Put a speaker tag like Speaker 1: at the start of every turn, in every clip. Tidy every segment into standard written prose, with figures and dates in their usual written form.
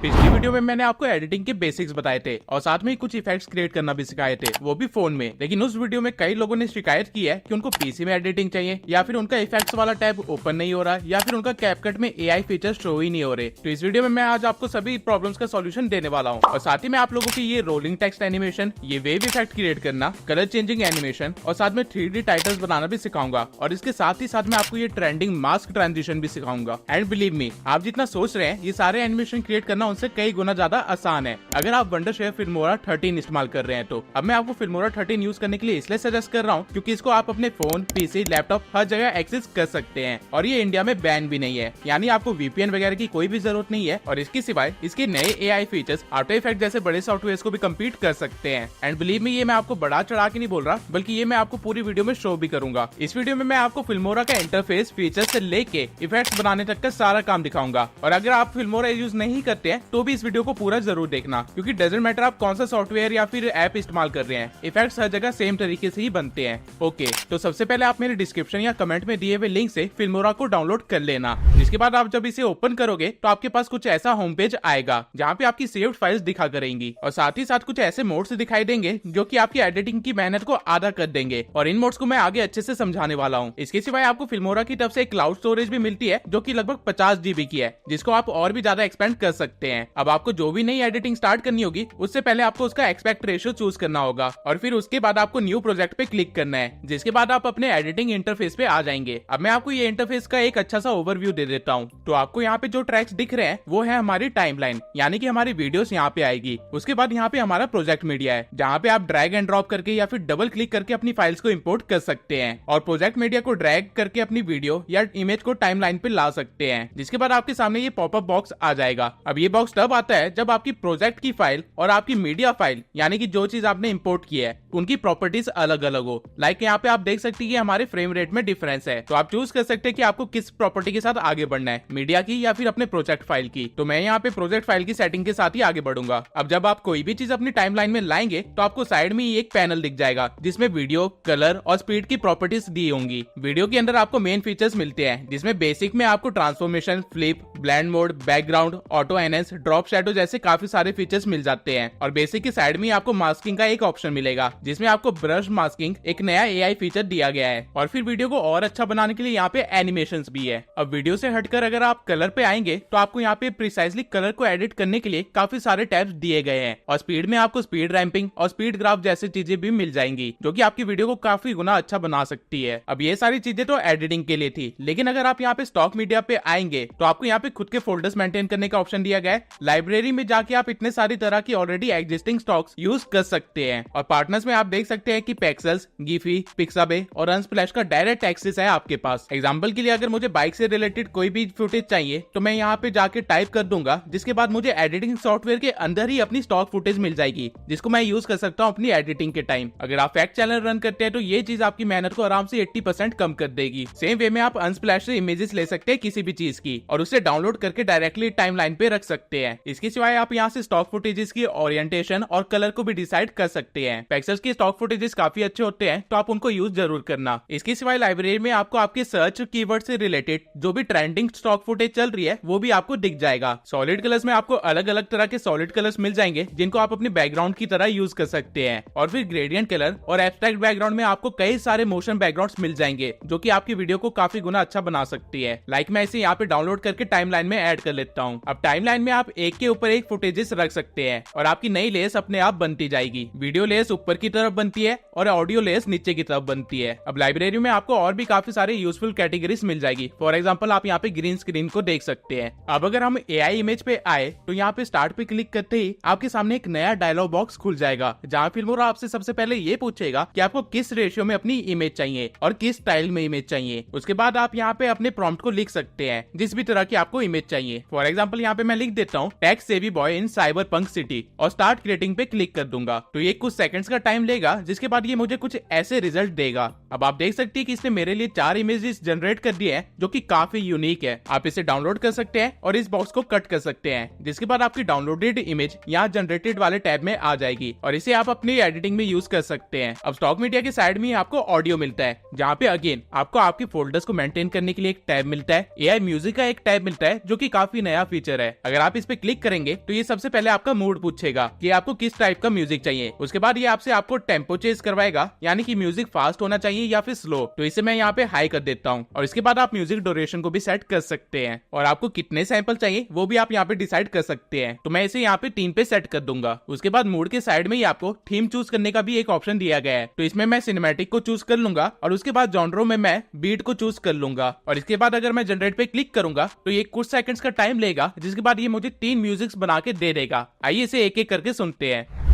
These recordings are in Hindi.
Speaker 1: पिछली वीडियो में मैंने आपको एडिटिंग के बेसिक्स बताए थे और साथ में ही कुछ इफेक्ट्स क्रिएट करना भी सिखाए थे, वो भी फोन में। लेकिन उस वीडियो में कई लोगों ने शिकायत की है कि उनको पीसी में एडिटिंग चाहिए, या फिर उनका इफेक्ट्स वाला टैब ओपन नहीं हो रहा, या फिर उनका कैपकट में एआई फीचर्स शो ही नहीं हो रहे। तो इस वीडियो में मैं आज आपको सभी प्रॉब्लम्स का सॉल्यूशन देने वाला हूँ, और साथ ही मैं आप लोगों की ये रोलिंग टेक्स्ट एनिमेशन, ये वेव इफेक्ट क्रिएट करना, कलर चेंजिंग एनिमेशन और साथ में 3D टाइटल्स बनाना भी सिखाऊंगा। और इसके साथ ही साथ मैं आपको ये ट्रेंडिंग मास्क ट्रांजिशन भी सिखाऊंगा। एंड बिलीव मी, आप जितना सोच रहे हैं ये सारे एनिमेशन क्रिएट करना उनसे कई गुना ज्यादा आसान है, अगर आप वंडरशेयर फिल्मोरा 13 इस्तेमाल कर रहे हैं तो। अब मैं आपको फिल्मोरा 13 यूज करने के लिए इसलिए सजेस्ट कर रहा हूँ क्योंकि इसको आप अपने फोन, पीसी, लैपटॉप हर जगह एक्सेस कर सकते हैं, और ये इंडिया में बैन भी नहीं है, यानी आपको वीपीएन वगैरह की कोई भी जरूरत नहीं है। और इसके सिवाय इसके नए एआई फीचर्स आफ्टर इफेक्ट जैसे बड़े सॉफ्टवेयर को भी कम्पीट कर सकते हैं। एंड बिलीव मी, ये मैं आपको बढ़ा चढ़ा के नहीं बोल रहा, बल्कि ये मैं आपको पूरी वीडियो में शो भी करूंगा। इस वीडियो में मैं आपको फिल्मोरा का इंटरफेस, फीचर्स से लेके इफेक्ट्स बनाने तक का सारा काम दिखाऊंगा। और अगर आप फिल्मोरा यूज नहीं करते हैं तो भी इस वीडियो को पूरा जरूर देखना, क्योंकि डजंट मैटर आप कौन सा सॉफ्टवेयर या फिर ऐप इस्तेमाल कर रहे हैं, इफेक्ट्स हर जगह सेम तरीके से ही बनते हैं। ओके, तो सबसे पहले आप मेरे डिस्क्रिप्शन या कमेंट में दिए हुए लिंक से फिल्मोरा को डाउनलोड कर लेना। जिसके बाद आप जब इसे ओपन करोगे तो आपके पास कुछ ऐसा होम पेज आएगा जहाँ पे आपकी सेव्ड फाइल्स दिखा करेंगी, और साथ ही साथ कुछ ऐसे मोड्स दिखाई देंगे जो कि आपकी एडिटिंग की मेहनत को आधा कर देंगे। और इन मोड्स को मैं आगे अच्छे से समझाने वाला हूँ। इसके सिवाय आपको फिल्मोरा की तरफ से एक क्लाउड स्टोरेज भी मिलती है जो कि लगभग 50 GB की है, जिसको आप और भी ज्यादा एक्सपेंड कर सकते हैं। अब आपको जो भी नई एडिटिंग स्टार्ट करनी होगी उससे पहले आपको उसका एक्सपेक्ट रेशियो चूज करना होगा, और फिर उसके बाद आपको न्यू प्रोजेक्ट पे क्लिक करना है, जिसके बाद आप अपने एडिटिंग इंटरफेस पे आ जाएंगे। अब मैं आपको ये इंटरफेस का एक अच्छा सा ओवरव्यू दे देता हूँ। तो आपको यहाँ पे जो ट्रैक्स दिख रहे हैं वो है हमारी टाइमलाइन, यानी कि हमारी वीडियोस यहाँ पे आएगी। उसके बाद यहाँ पे हमारा प्रोजेक्ट मीडिया है, जहाँ पे आप ड्रैग एंड ड्रॉप करके या फिर डबल क्लिक करके अपनी फाइल्स को इंपोर्ट कर सकते हैं, और प्रोजेक्ट मीडिया को ड्रैग करके अपनी वीडियो या इमेज को टाइमलाइन पे ला सकते हैं। जिसके बाद आपके सामने ये पॉपअप बॉक्स आ जाएगा। अब ये बॉक्स तब आता है जब आपकी प्रोजेक्ट की फाइल और आपकी मीडिया फाइल, यानी कि जो चीज आपने इंपोर्ट की है, उनकी प्रॉपर्टीज अलग अलग हो। लाइक यहाँ पे आप देख सकते हैं कि हमारे फ्रेम रेट में डिफरेंस है, तो आप चूज कर सकते हैं कि आपको किस प्रॉपर्टी के साथ आगे बढ़ना है, मीडिया की या फिर अपने प्रोजेक्ट फाइल की। तो मैं यहाँ पे प्रोजेक्ट फाइल की सेटिंग के साथ ही आगे बढ़ूंगा। अब जब आप कोई भी चीज अपनी टाइमलाइन में लाएंगे तो आपको साइड में एक पैनल दिख जाएगा जिसमें वीडियो, कलर और स्पीड की प्रॉपर्टीज दी होंगी। वीडियो के अंदर आपको मेन फीचर्स मिलते हैं, जिसमें बेसिक में आपको transformation, flip, blend mode, background, auto enhance, drop shadow जैसे काफी सारे फीचर्स मिल जाते हैं। और बेसिक की साइड में आपको मास्किंग का एक ऑप्शन मिलेगा, जिसमें आपको ब्रश मास्किंग, एक नया एआई फीचर दिया गया है। और फिर वीडियो को और अच्छा बनाने के लिए यहाँ पे एनिमेशंस भी है। अब वीडियो से हटकर अगर आप कलर पे आएंगे तो आपको यहाँ पे प्रिसाइजली कलर को एडिट करने के लिए काफी सारे टैब्स दिए गए हैं, और स्पीड में आपको स्पीड रैंपिंग और स्पीड ग्राफ जैसी चीजें भी मिल जाएंगी, जो कि आपकी वीडियो को काफी गुना अच्छा बना सकती है। अब ये सारी चीजें तो एडिटिंग के लिए थी, लेकिन अगर आप यहाँ पे स्टॉक मीडिया पे आएंगे तो आपको यहाँ पे खुद के फोल्डर्स मेंटेन करने का ऑप्शन दिया गया है। लाइब्रेरी में जाके आप इतने सारी तरह की ऑलरेडी एग्जिस्टिंग स्टॉक्स यूज कर सकते हैं। और पार्टनर्स में आप देख सकते हैं कि पेक्सल्स, गिफी, पिक्साबे और अनस्प्लैश का डायरेक्ट एक्सेस है आपके पास। एग्जांपल के लिए अगर मुझे बाइक से रिलेटेड कोई भी फुटेज चाहिए तो मैं यहाँ पे जाके टाइप कर दूंगा, जिसके बाद मुझे एडिटिंग सॉफ्टवेयर के अंदर ही अपनी स्टॉक फुटेज मिल जाएगी, जिसको मैं यूज कर सकता हूँ अपनी एडिटिंग के टाइम। अगर आप फैक्ट चैनल रन करते हैं तो ये चीज आपकी मेहनत को आराम से 80% कम कर देगी। सेम वे में आप अनस्प्लैश से इमेजेस ले सकते हैं किसी भी चीज की, और उसे डाउनलोड करके डायरेक्टली टाइमलाइन पे रख सकते हैं। इसके सिवाय आप यहाँ से स्टॉक फुटेजेस की ओरिएंटेशन और कलर को भी डिसाइड कर सकते हैं। पिक्सेल्स के स्टॉक फुटेजेस काफी अच्छे होते हैं, तो आप उनको यूज जरूर करना। इसके सिवाय लाइब्रेरी में आपको आपके सर्च कीवर्ड से रिलेटेड जो भी ट्रेंडिंग स्टॉक फुटेज चल रही है वो भी आपको दिख जाएगा। सॉलिड कलर्स में आपको अलग अलग तरह के सॉलिड कलर्स मिल जाएंगे, जिनको आप अपने बैकग्राउंड की तरह यूज कर सकते हैं। और फिर ग्रेडियंट कलर और एब्स्ट्रैक्ट बैकग्राउंड में आपको कई सारे मोशन बैकग्राउंड्स मिल जाएंगे, जो कि आपकी वीडियो को काफी गुना अच्छा बना सकती है। लाइक मैं इसे यहाँ पे डाउनलोड करके टाइमलाइन में ऐड कर लेता हूँ। अब टाइमलाइन में आप एक के ऊपर एक फुटेजेस रख सकते हैं, और आपकी नई लेयर्स अपने आप बनती जाएगी। वीडियो लेयर्स ऊपर की तरफ बनती है और ऑडियो लेयर्स नीचे की तरफ बनती है। अब लाइब्रेरी में आपको और भी काफी सारे यूजफुल कैटेगरीज मिल जाएगी। फॉर एग्जांपल आप यहाँ पे ग्रीन स्क्रीन को देख सकते हैं। अब अगर हम एआई इमेज पे आए तो यहाँ पे स्टार्ट पे क्लिक करते ही आपके सामने एक नया डायलॉग बॉक्स खुल जाएगा, जहाँ फिल्मोरा आपसे सबसे पहले ये पूछेगा कि आपको किस रेशियो में अपनी इमेज चाहिए और किस स्टाइल में इमेज चाहिए। उसके बाद आप यहाँ पे अपने प्रॉम्प्ट को लिख सकते हैं, जिस भी तरह की आपको इमेज चाहिए। फॉर एग्जांपल यहाँ पे मैं लिख देता हूँ tech savvy boy in cyberpunk city, और स्टार्ट क्रिएटिंग पे क्लिक कर दूंगा। तो ये कुछ सेकंड्स का टाइम लेगा, जिसके बाद ये मुझे कुछ ऐसे रिजल्ट देगा। अब आप देख सकते हैं कि इसने मेरे लिए 4 इमेजेस जनरेट कर दिए हैं, जो कि काफी यूनिक है। आप इसे डाउनलोड कर सकते हैं और इस बॉक्स को कट कर सकते हैं, जिसके बाद आपकी डाउनलोडेड इमेज यहाँ जनरेटेड वाले टैब में आ जाएगी, और इसे आप अपनी एडिटिंग में यूज कर सकते हैं। अब स्टॉक मीडिया के साइड में आपको ऑडियो मिलता है, जहाँ पे अगेन आपको आपके फोल्डर्स को मेंटेन करने के लिए एक टैब मिलता है। एआई म्यूजिक का एक टैब मिलता है, जो कि काफी नया फीचर है। अगर आप इस पे क्लिक करेंगे तो ये सबसे पहले आपका मूड पूछेगा कि आपको किस टाइप का म्यूजिक चाहिए। उसके बाद ये आपसे आपको टेम्पो चेंज करवाएगा, यानी कि म्यूजिक फास्ट होना चाहिए या फिर स्लो। तो इसे मैं यहाँ पे हाई कर देता हूँ और इसके बाद आप म्यूजिक ड्यूरेशन को भी सेट कर सकते हैं और आपको कितने सैंपल चाहिए वो भी आप यहाँ पे डिसाइड कर सकते हैं। तो मैं इसे यहाँ पे 3 पे सेट कर दूंगा। उसके बाद मूड के साइड में ही आपको थीम चूज करने का भी एक ऑप्शन दिया गया है। तो इसमें मैं सिनेमैटिक को चूज कर लूंगा और उसके बाद जॉनरो में मैं बीट को चूज कर लूंगा और इसके बाद अगर मैं जनरेट पे क्लिक करूंगा तो ये कुछ सेकंड्स का टाइम लेगा, जिसके बाद ये मुझे 3 म्यूजिक्स बना के दे देगा। आइए इसे एक एक करके सुनते हैं।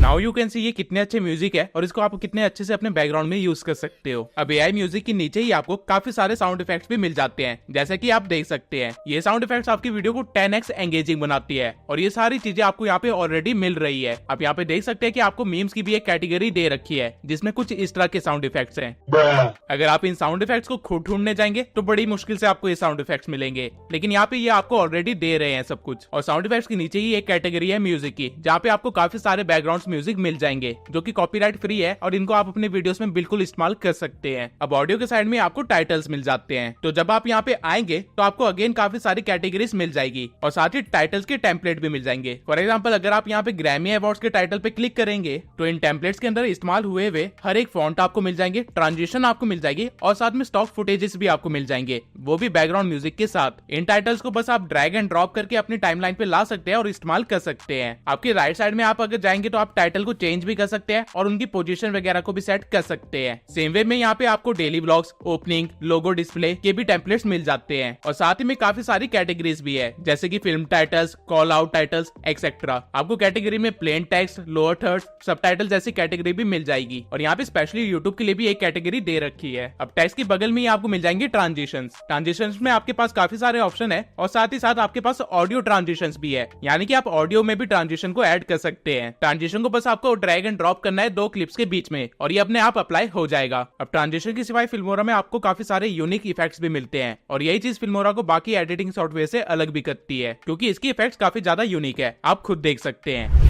Speaker 1: नाउ यू कैन सी ये कितने अच्छे म्यूजिक है और इसको आप कितने अच्छे से अपने बैकग्राउंड में यूज कर सकते हो। अब एआई म्यूजिक के नीचे ही आपको काफी सारे साउंड इफेक्ट्स भी मिल जाते हैं, जैसे कि आप देख सकते हैं। ये साउंड इफेक्ट्स आपकी वीडियो को 10x एंगेजिंग बनाती है और ये सारी चीजें आपको यहाँ पे ऑलरेडी मिल रही है। आप यहाँ पे देख सकते हैं कि आपको मीम्स की भी एक कैटेगरी दे रखी है जिसमें कुछ इस तरह के साउंड इफेक्ट्स हैं। अगर आप इन साउंड इफेक्ट्स को खुद ढूंढने जाएंगे तो बड़ी मुश्किल से आपको ये साउंड इफेक्ट्स मिलेंगे, लेकिन यहाँ पे ये आपको ऑलरेडी दे रहे हैं सब कुछ। और साउंड इफेक्ट्स के नीचे ही एक कैटेगरी है म्यूजिक की, जहाँ पे आपको काफी सारे बैकग्राउंड म्यूजिक मिल जाएंगे जो कि कॉपीराइट फ्री है और इनको आप अपने वीडियोस में बिल्कुल इस्तेमाल कर सकते हैं। अब ऑडियो के साइड में आपको टाइटल्स मिल जाते हैं। तो जब आप यहाँ पे आएंगे तो आपको अगेन काफी सारी कैटेगरीज मिल जाएगी और साथ ही टाइटल्स के टेम्पलेट भी मिल जाएंगे। फॉर एग्जांपल अगर आप यहाँ पे ग्रैमी अवार्ड्स के टाइटल पे क्लिक करेंगे तो इन टेम्पलेट्स के अंदर इस्तेमाल हुए हुए हर एक फॉन्ट आपको मिल जाएंगे, ट्रांजिशन आपको मिल जाएगी और साथ में स्टॉक फुटेजेस भी आपको मिल जाएंगे, वो भी बैकग्राउंड म्यूजिक के साथ। इन टाइटल्स को बस आप ड्रैग एंड ड्रॉप करके अपनी टाइमलाइन पे ला सकते हैं और इस्तेमाल कर सकते हैं। आपके राइट साइड में आप अगर जाएंगे तो आप टाइटल को चेंज भी कर सकते हैं और उनकी पोजीशन वगैरह को भी सेट कर सकते हैं। सेम वे में यहाँ पे आपको डेली व्लॉग्स, ओपनिंग, लोगो डिस्प्ले के भी टेम्पलेट्स मिल जाते हैं और साथ ही में काफी सारी कैटेगरीज भी है, जैसे कि film titles, call out titles etcetera. आपको कैटेगरी में plain text, lower thirds, subtitle जैसी कैटेगरी भी मिल जाएगी और यहाँ पे स्पेशली यूट्यूब के लिए भी एक कैटेगरी दे रखी है। अब टेक्स्ट के बगल में ही आपको मिल जाएंगे ट्रांजिशंस। ट्रांजिशंस में आपके पास काफी सारे ऑप्शन है और साथ ही साथ आपके पास ऑडियो ट्रांजिशंस भी है, यानी कि आप ऑडियो में भी ट्रांजिशन को ऐड कर सकते हैं। ट्रांजिशन को बस आपको ड्रैग एंड ड्रॉप करना है 2 क्लिप्स के बीच में और ये अपने आप अप्लाई हो जाएगा। अब ट्रांजिशन के सिवाय फिल्मोरा में आपको काफी सारे यूनिक इफेक्ट्स भी मिलते हैं और यही चीज फिल्मोरा को बाकी एडिटिंग सॉफ्टवेयर से अलग भी करती है, क्योंकि इसकी इफेक्ट्स काफी ज्यादा यूनिक है। आप खुद देख सकते हैं।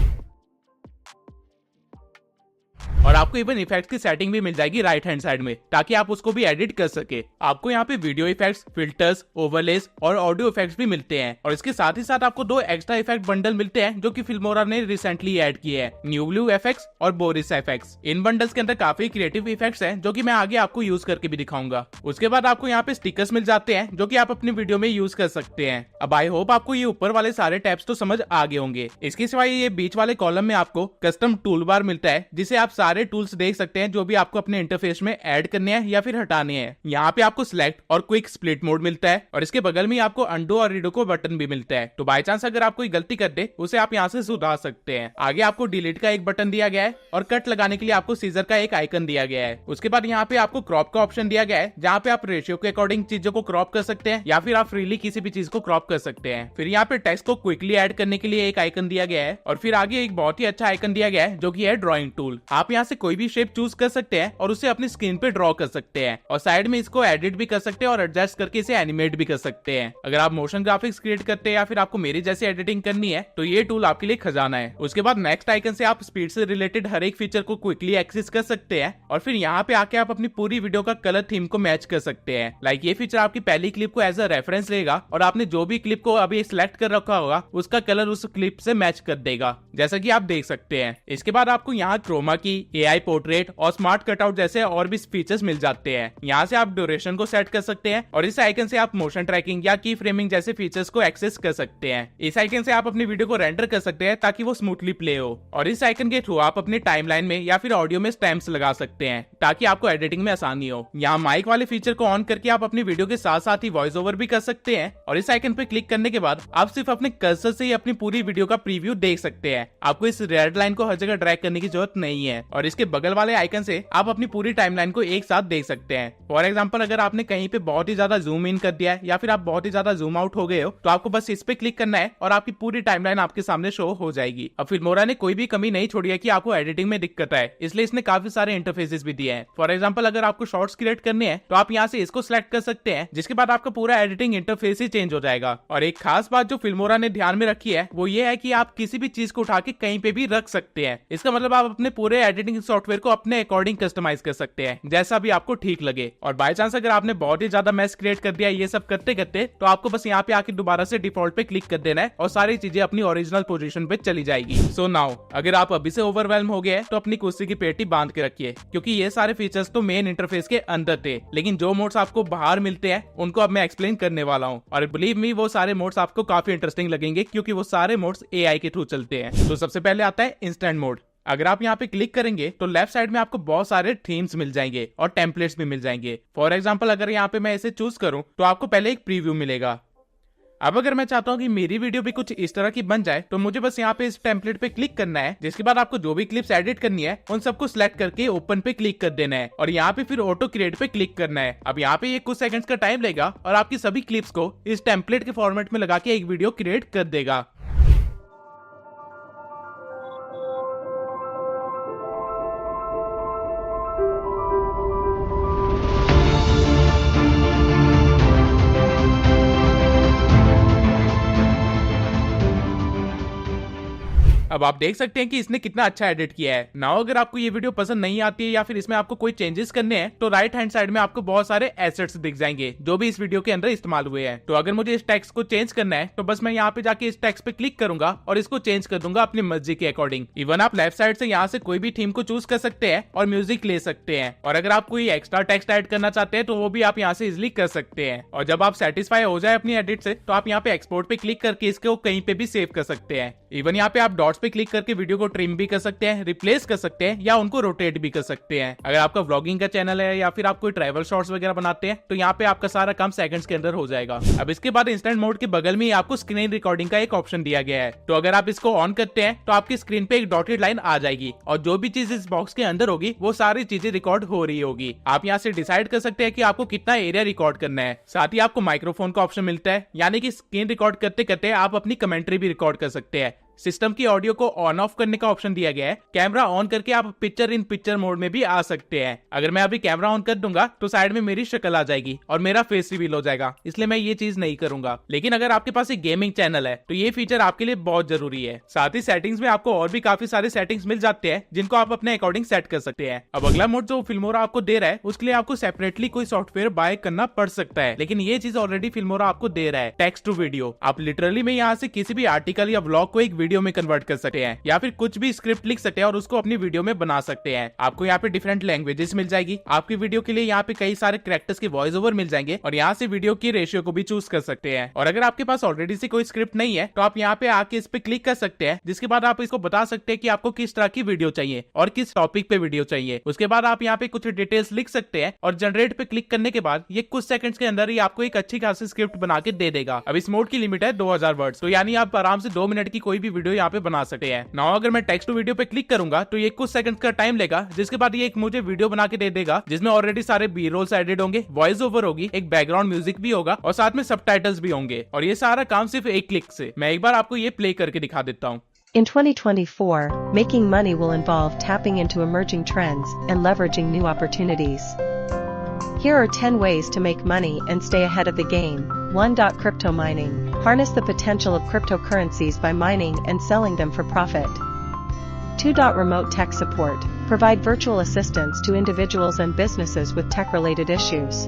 Speaker 1: और आपको इवन इफेक्ट्स की सेटिंग भी मिल जाएगी राइट हैंड साइड में, ताकि आप उसको भी एडिट कर सके। आपको यहाँ पे वीडियो इफेक्ट्स, फिल्टर्स, ओवरलेस और ऑडियो इफेक्ट्स भी मिलते हैं और इसके साथ ही साथ आपको 2 एक्स्ट्रा इफेक्ट बंडल मिलते हैं जो कि फिल्मोरा ने रिसेंटली ऐड किए हैं, न्यू ब्लू एफएक्स और बोरिस एफएक्स। इन बंडल्स के अंदर काफी क्रिएटिव इफेक्ट्स हैं जो कि मैं आगे आपको यूज करके भी दिखाऊंगा। उसके बाद आपको यहाँ पे स्टिकर्स मिल जाते हैं जो कि आप अपनी वीडियो में यूज कर सकते हैं। अब आई होप आपको ये ऊपर वाले सारे टैब्स तो समझ आ गए होंगे। इसके सिवाय ये बीच वाले कॉलम में आपको कस्टम टूल बार मिलता है, जिसे आप सारे टूल्स देख सकते हैं जो भी आपको अपने इंटरफेस में ऐड करने हैं या फिर हटाने हैं। यहाँ पे आपको सिलेक्ट और क्विक स्प्लिट मोड मिलता है और इसके बगल में आपको अंडो और रीडो को बटन भी मिलता है। तो बाय चांस अगर आप कोई गलती कर दे उसे आप यहाँ से सुधार सकते हैं। आगे आपको डिलीट का एक बटन दिया गया है और कट लगाने के लिए आपको सीजर का एक आइकन दिया गया है। उसके बाद यहाँ पे आपको क्रॉप का ऑप्शन दिया गया है, जहाँ पे आप रेशियो के अकॉर्डिंग चीजों को क्रॉप कर सकते हैं या फिर आप फ्रीली किसी भी चीज को क्रॉप कर सकते हैं। फिर यहाँ पे टेक्स्ट को क्विकली ऐड करने के लिए एक आइकन दिया गया है और फिर आगे एक बहुत ही अच्छा आइकन दिया गया है जो कि है ड्रॉइंग टूल। आप यहाँ से कोई भी शेप चूज कर सकते हैं और उसे अपनी स्क्रीन पे ड्रॉ कर सकते हैं और साइड में इसको एडिट भी कर सकते हैं और एडजस्ट करके इसे एनिमेट भी कर सकते हैं। अगर आप मोशन ग्राफिक्स क्रिएट करते हैं या फिर आपको मेरी जैसी एडिटिंग करनी है तो ये टूल आपके लिए खजाना है। उसके बाद नेक्स्ट आइकन से आप स्पीड से रिलेटेड हर एक फीचर को क्विकली एक्सेस कर सकते हैं और फिर यहाँ पे आके आप अपनी पूरी वीडियो का कलर थीम को मैच कर सकते हैं। लाइक ये फीचर आपकी पहली क्लिप को एज अ रेफरेंस लेगा और आपने जो भी क्लिप को अभी सिलेक्ट कर रखा होगा उसका कलर उस क्लिप से मैच कर देगा, जैसा कि आप देख सकते हैं। इसके बाद आपको यहाँ क्रोमा की, एआई पोर्ट्रेट और स्मार्ट कटआउट जैसे और भी फीचर्स मिल जाते हैं। यहाँ से आप ड्यूरेशन को सेट कर सकते हैं और इस आइकन से आप मोशन ट्रैकिंग या की फ्रेमिंग जैसे फीचर्स को एक्सेस कर सकते हैं। इस आइकन से आप अपनी वीडियो को रेंडर कर सकते हैं ताकि वो स्मूथली प्ले हो और इस आइकन के थ्रू आप अपने टाइमलाइन में या फिर ऑडियो में स्टैम्प्स लगा सकते हैं ताकि आपको एडिटिंग में आसानी हो। यहाँ माइक वाले फीचर को ऑन करके आप अपनी वीडियो के साथ साथ ही वॉइस ओवर भी कर सकते हैं और इस आइकन पे क्लिक करने के बाद आप सिर्फ अपने कर्सर से ही अपनी पूरी वीडियो का प्रीव्यू देख सकते हैं। आपको इस रेड लाइन को हर जगह ड्रैग करने की जरूरत नहीं है और इसके बगल वाले आइकन से आप अपनी पूरी टाइमलाइन को एक साथ देख सकते हैं। फॉर एग्जाम्पल अगर आपने कहीं पे बहुत ही ज्यादा जूम इन कर दिया है या फिर आप बहुत ही ज्यादा जूम आउट हो गए हो तो आपको बस इस पे क्लिक करना है और आपकी पूरी टाइमलाइन आपके सामने शो हो जाएगी। अब फिल्मोरा ने कोई भी कमी नहीं छोड़ी है कि आपको एडिटिंग में दिक्कत है, इसलिए इसने काफी सारे इंटरफेसेस भी दिए हैं। फॉर एग्जाम्पल अगर आपको शॉर्ट्स क्रिएट करने हैं तो आप यहाँ से इसको सिलेक्ट कर सकते हैं, जिसके बाद आपका पूरा एडिटिंग इंटरफेस ही चेंज हो जाएगा। और एक खास बात जो फिल्मोरा ने ध्यान में रखी है वो ये है कि आप किसी भी चीज को उठा के कहीं पे भी रख सकते हैं। इसका मतलब आप अपने पूरे एडिटिंग सॉफ्टवेयर को अपने अकॉर्डिंग कस्टमाइज कर सकते हैं, जैसा भी आपको ठीक लगे। और बाय चांस अगर आपने बहुत ही ज्यादा मैस क्रिएट कर दिया ये सब करते करते, तो आपको बस यहाँ पे आके दोबारा से डिफॉल्ट पे क्लिक कर देना है और सारी चीजें अपनी ओरिजिनल पोजीशन पे चली जाएगी। सो नाउ अगर आप अभी से ओवरवेल्म हो गए तो अपनी कुर्सी की पेटी बांध के रखिए, क्योंकि ये सारे फीचर्स तो मेन इंटरफेस के अंदर थे, लेकिन जो मोड्स आपको बाहर मिलते हैं उनको अब मैं एक्सप्लेन करने वाला हूँ। और बिलीव मी वो सारे मोड्स आपको काफी इंटरेस्टिंग लगेंगे, क्योंकि वो सारे मोड्स एआई के थ्रू चलते हैं। तो सबसे पहले आता है इंस्टेंट मोड। अगर आप यहाँ पे क्लिक करेंगे तो लेफ्ट साइड में आपको बहुत सारे थीम्स मिल जाएंगे और टेम्पलेट्स भी मिल जाएंगे। फॉर एग्जांपल अगर यहाँ पे मैं इसे चूज करूं तो आपको पहले एक प्रीव्यू मिलेगा। अब अगर मैं चाहता हूँ कि मेरी वीडियो भी कुछ इस तरह की बन जाए तो मुझे बस यहाँ पे इस टेम्पलेट पे क्लिक करना है, जिसके बाद आपको जो भी क्लिप्स एडिट करनी है उन सबको सिलेक्ट करके ओपन पे क्लिक कर देना है और यहाँ पे फिर ऑटो क्रिएट पे क्लिक करना है। अब यहाँ पे ये कुछ सेकंड्स का टाइम लेगा और आपकी सभी क्लिप्स को इस टेम्पलेट के फॉर्मेट में लगा के एक वीडियो क्रिएट कर देगा। अब आप देख सकते हैं कि इसने कितना अच्छा एडिट किया है। नाउ अगर आपको ये वीडियो पसंद नहीं आती है या फिर इसमें आपको कोई चेंजेस करने हैं तो राइट हैंड साइड में आपको बहुत सारे एसेट्स दिख जाएंगे जो भी इस वीडियो के अंदर इस्तेमाल हुए हैं। तो अगर मुझे इस टेक्स्ट को चेंज करना है तो बस मैं यहाँ पे जाके इस टेक्स्ट पे क्लिक करूंगा और इसको चेंज कर दूंगा अपनी मर्जी के अकॉर्डिंग। इवन आप लेफ्ट साइड से यहाँ से कोई भी थीम को चूज कर सकते हैं और म्यूजिक ले सकते हैं। और अगर आप कोई एक्स्ट्रा टेक्स्ट ऐड करना चाहते हैं तो वो भी आप यहाँ से इजिली कर सकते हैं। और जब आप सेटिस्फाई हो जाए अपनी एडिट से तो आप यहाँ पे एक्सपोर्ट पे क्लिक करके इसको कहीं पे भी सेव कर सकते हैं। इवन यहाँ पे आप डॉट्स पे क्लिक करके वीडियो को ट्रिम भी कर सकते हैं, रिप्लेस कर सकते हैं या उनको रोटेट भी कर सकते हैं। अगर आपका व्लॉगिंग का चैनल है या फिर आप कोई ट्रैवल शॉर्ट्स वगैरह बनाते हैं तो यहाँ पे आपका सारा काम सेकंड्स के अंदर हो जाएगा। अब इसके बाद इंस्टेंट मोड के बगल में आपको स्क्रीन रिकॉर्डिंग का एक ऑप्शन दिया गया है। तो अगर आप इसको ऑन करते हैं तो आपकी स्क्रीन पे एक डॉटेड लाइन आ जाएगी और जो भी चीज इस बॉक्स के अंदर होगी वो सारी चीजें रिकॉर्ड हो रही होगी। आप यहाँ से डिसाइड कर सकते हैं कि आपको कितना एरिया रिकॉर्ड करना है। साथ ही आपको माइक्रोफोन का ऑप्शन मिलता है, यानी कि स्क्रीन रिकॉर्ड करते करते आप अपनी कमेंट्री भी रिकॉर्ड कर सकते हैं। सिस्टम की ऑडियो को ऑन ऑफ करने का ऑप्शन दिया गया है। कैमरा ऑन करके आप पिक्चर इन पिक्चर मोड में भी आ सकते हैं। अगर मैं अभी कैमरा ऑन कर दूंगा तो साइड में मेरी शक्ल आ जाएगी और मेरा फेस रिवील हो जाएगा, इसलिए मैं ये चीज नहीं करूंगा। लेकिन अगर आपके पास एक गेमिंग चैनल है तो ये फीचर आपके लिए बहुत जरूरी है। साथ ही सेटिंग्स में आपको और भी काफी सारे सेटिंग्स मिल जाते हैं जिनको आप अपने अकॉर्डिंग सेट कर सकते हैं। अब अगला मोड जो फिल्मोरा आपको दे रहा है उसके लिए आपको सेपरेटली कोई सॉफ्टवेयर बाय करना पड़ सकता है, लेकिन ये चीज ऑलरेडी फिल्मोरा आपको दे रहा है, टेक्स्ट टू वीडियो। आप लिटरली में यहाँ से किसी भी आर्टिकल या व्लॉग को एक वीडियो में कन्वर्ट कर सकते हैं या फिर कुछ भी स्क्रिप्ट लिख सकते हैं और उसको अपनी वीडियो में बना सकते हैं। आपको यहाँ पे डिफरेंट लैंग्वेजेस मिल जाएगी। आपकी वीडियो के लिए यहाँ पे कई सारे कैरेक्टर्स के वॉइस ओवर मिल जाएंगे और यहाँ से वीडियो की रेशियो को भी चूज कर सकते हैं। और अगर आपके पास ऑलरेडी से कोई स्क्रिप्ट नहीं है तो आप यहाँ पे आके इस पे क्लिक कर सकते हैं, जिसके बाद आप इसको बता सकते हैं कि आपको किस तरह की वीडियो चाहिए और किस टॉपिक पे वीडियो चाहिए। उसके बाद आप यहाँ पे कुछ डिटेल्स लिख सकते हैं और जनरेट पे क्लिक करने के बाद ये कुछ सेकंड्स के अंदर ही आपको एक अच्छी खासी स्क्रिप्ट बना के दे देगा। अब इस मोड की लिमिट है 2000 वर्ड्स, तो यानी आप आराम से 2 मिनट की कोई भी वीडियो यहाँ पे बना सकते हैं। नाउ अगर मैं टेक्स्ट टू वीडियो पे क्लिक करूंगा तो ये कुछ सेकंड्स का टाइम लेगा, जिसके बाद ये एक मुझे वीडियो बना के दे देगा जिसमें ऑलरेडी सारे बी रोल्स एडिट होंगे, वॉइस ओवर होगी, एक बैकग्राउंड म्यूजिक भी होगा और साथ में सबटाइटल्स भी होंगे। और ये सारा काम सिर्फ एक क्लिक से। मैं एक बार आपको ये प्ले करके दिखा देता हूँ।
Speaker 2: In 2024, making money will involve tapping into emerging trends and leveraging new opportunities. Here are 10 ways to make money and stay ahead of the game. 1. Crypto mining. Harness the potential of cryptocurrencies by mining and selling them for profit. 2. Remote tech support. Provide virtual assistance to individuals and businesses with tech-related issues.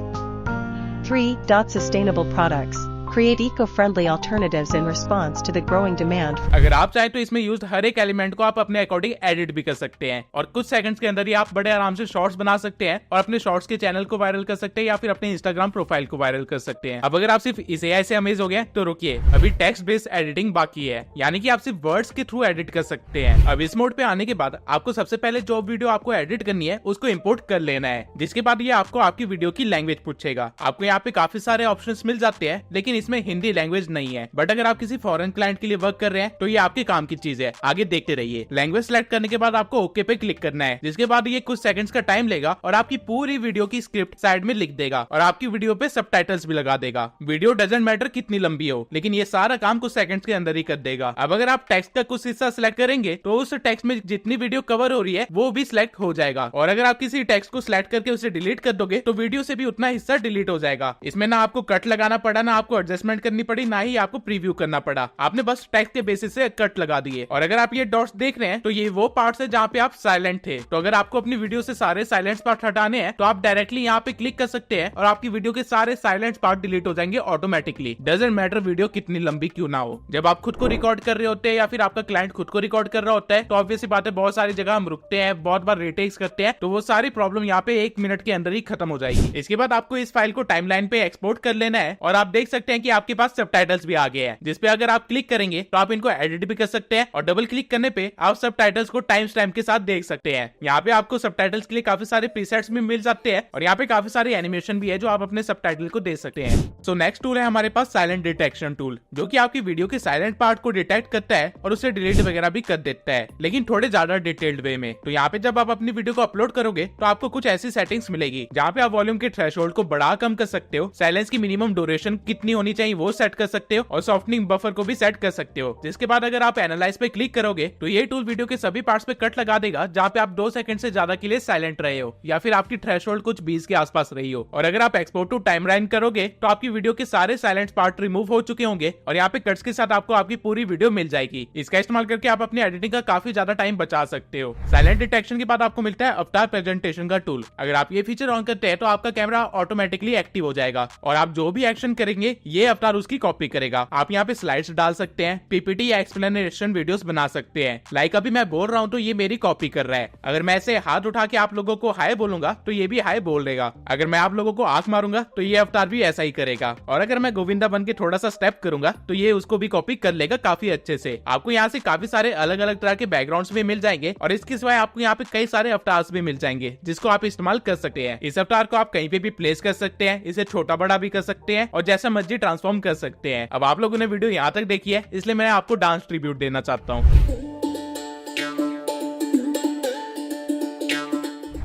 Speaker 2: 3. Sustainable products. Create eco-friendly alternatives in response to the growing demand.
Speaker 1: अगर आप चाहे तो इसमें यूज्ड हर एक एलिमेंट को आप अपने अकॉर्डिंग एडिट भी कर सकते हैं और कुछ सेकंड्स के अंदर ही आप बड़े आराम से शॉर्ट्स बना सकते हैं और अपने शॉर्ट्स के चैनल को वायरल कर सकते हैं या फिर अपने इंस्टाग्राम प्रोफाइल को वायरल कर सकते हैं। अब अगर आप सिर्फ इस एआई से अमेज हो गए तो रुकिए, अभी टेक्स्ट बेस्ड एडिटिंग बाकी है, यानी कि आप सिर्फ वर्ड्स के थ्रू एडिट कर सकते हैं। अब इस मोड पे आने के बाद आपको सबसे पहले जो वीडियो आपको एडिट करनी है उसको इम्पोर्ट कर लेना है, जिसके बाद ये आपको आपकी वीडियो की लैंग्वेज पूछेगा। आपको यहाँ पे काफी सारे ऑप्शंस मिल जाते हैं, लेकिन इसमें हिंदी लैंग्वेज नहीं है, बट अगर आप किसी फॉरेन क्लाइंट के लिए वर्क कर रहे हैं तो ये आपके काम की चीज है। आगे देखते रहिए। लैंग्वेज सेलेक्ट करने के बाद आपको ओके पे क्लिक करना है, जिसके बाद ये कुछ सेकंड्स का टाइम लेगा और आपकी पूरी वीडियो की स्क्रिप्ट साइड में लिख देगा और आपकी वीडियो पे सबटाइटल्स भी लगा देगा। वीडियो डजंट मैटर कितनी लंबी हो, लेकिन ये सारा काम कुछ सेकंड्स के अंदर ही कर देगा। अब अगर आप टेक्स्ट का कुछ हिस्सा सिलेक्ट करेंगे तो उस टेक्स्ट में जितनी वीडियो कवर हो रही है वो भी सिलेक्ट हो जाएगा, और अगर आप किसी टेक्स्ट को सिलेक्ट करके उसे डिलीट कर दोगे तो वीडियो से भी उतना हिस्सा डिलीट हो जाएगा। इसमें ना आपको कट लगाना पड़ा, ना आपको एडजस्टमेंट करनी पड़ी, ना ही आपको प्रीव्यू करना पड़ा। आपने बस टेक्स्ट के बेसिस से कट लगा दिए। और अगर आप ये डॉट्स देख रहे हैं तो ये वो पार्ट्स है जहाँ पे आप साइलेंट थे। तो अगर आपको अपनी वीडियो से सारे साइलेंट पार्ट हटाने हैं तो आप डायरेक्टली यहाँ पे क्लिक कर सकते हैं और आपकी वीडियो के सारे साइलेंट पार्ट डिलीट हो जाएंगे ऑटोमेटिकली। डजंट मैटर वीडियो कितनी लंबी क्यों ना हो। जब आप खुद को रिकॉर्ड कर रहे होते हैं या फिर आपका क्लाइंट खुद को रिकॉर्ड कर रहा होता है तो ऑब्वियसली बात है बहुत सारी जगह हम रुकते हैं, बहुत बार रीटेक्स करते हैं, तो वो सारी प्रॉब्लम यहाँ पे 1 मिनट के अंदर ही खत्म हो जाएगी। इसके बाद आपको इस फाइल को टाइमलाइन पे एक्सपोर्ट कर लेना है और आप देख सकते हैं कि आपके पास सबटाइटल्स भी आ गए हैं, जिसपे अगर आप क्लिक करेंगे तो आप इनको एडिट भी कर सकते हैं और डबल क्लिक करने पे आप सबटाइटल्स को टाइम स्टैम्प के साथ देख सकते हैं। यहाँ पे आपको सबटाइटल्स के लिए काफी सारे प्रीसेट्स भी मिल जाते हैं और यहाँ पे काफी सारी एनिमेशन भी है जो आप अपने सबटाइटल को दे सकते हैं। सो नेक्स्ट टूल है हमारे पास साइलेंट डिटेक्शन टूल, जो कि आपकी वीडियो के साइलेंट पार्ट को डिटेक्ट करता है और उसे डिलीट वगैरह भी कर देता है, लेकिन थोड़े ज्यादा डिटेल्ड वे में। तो यहाँ पे जब आप अपनी वीडियो को अपलोड करोगे तो आपको कुछ ऐसी सेटिंग्स मिलेगी जहाँ पे आप वॉल्यूम के थ्रेशोल्ड को बढ़ा कम कर सकते हो, साइलेंस की मिनिमम ड्यूरेशन कितनी होनी चाहिए वो सेट कर सकते हो और सॉफ्टनिंग बफर को भी सेट कर सकते हो। जिसके बाद अगर आप एनालाइज पे क्लिक करोगे तो ये टूल वीडियो के सभी पार्ट्स पे कट लगा देगा जहाँ पे आप 2 सेकंड से ज्यादा के लिए साइलेंट रहे हो या फिर आपकी थ्रेशोल्ड कुछ 20 के आसपास रही हो। और अगर आप एक्सपोर्ट टू टाइमलाइन करोगे तो आपकी वीडियो के सारे साइलेंट पार्ट रिमूव हो चुके होंगे और यहाँ पे कट्स के साथ आपको आपकी पूरी वीडियो मिल जाएगी। इसका इस्तेमाल करके आप अपनी एडिटिंग का काफी ज्यादा टाइम बचा सकते हो। साइलेंट डिटेक्शन के बाद आपको मिलता है अवतार प्रेजेंटेशन का टूल। अगर आप ये फीचर ऑन करते हैं तो आपका कैमरा ऑटोमेटिकली एक्टिव हो जाएगा और आप जो भी एक्शन करेंगे ये अवतार उसकी कॉपी करेगा। आप यहाँ पे स्लाइड्स डाल सकते हैं, पीपीटी या एक्सप्लेनेशन वीडियोस बना सकते हैं। लाइक अभी मैं बोल रहा हूँ तो ये मेरी कॉपी कर रहा है। अगर मैं ऐसे हाथ उठा के आप लोगों को हाय बोलूंगा तो ये भी हाय बोल देगा। अगर मैं आप लोगों को आंख मारूंगा तो ये अवतार भी ऐसा ही करेगा। और अगर मैं गोविंदा बन के थोड़ा सा स्टेप करूंगा तो ये उसको भी कॉपी कर लेगा काफी अच्छे से। आपको यहाँ से काफी सारे अलग अलग तरह के बैकग्राउंड्स भी मिल जाएंगे और इसके सिवाय आपको यहाँ पे कई सारे अवतार्स भी मिल जाएंगे जिसको आप इस्तेमाल कर सकते हैं। इस अवतार को आप कहीं पे भी प्लेस कर सकते हैं, इसे छोटा बड़ा भी कर सकते हैं और जैसा मर्जी ट्रांसफॉर्म कर सकते हैं। अब आप लोगों ने वीडियो यहाँ तक देखी है इसलिए मैं आपको डांस ट्रिब्यूट देना चाहता हूँ।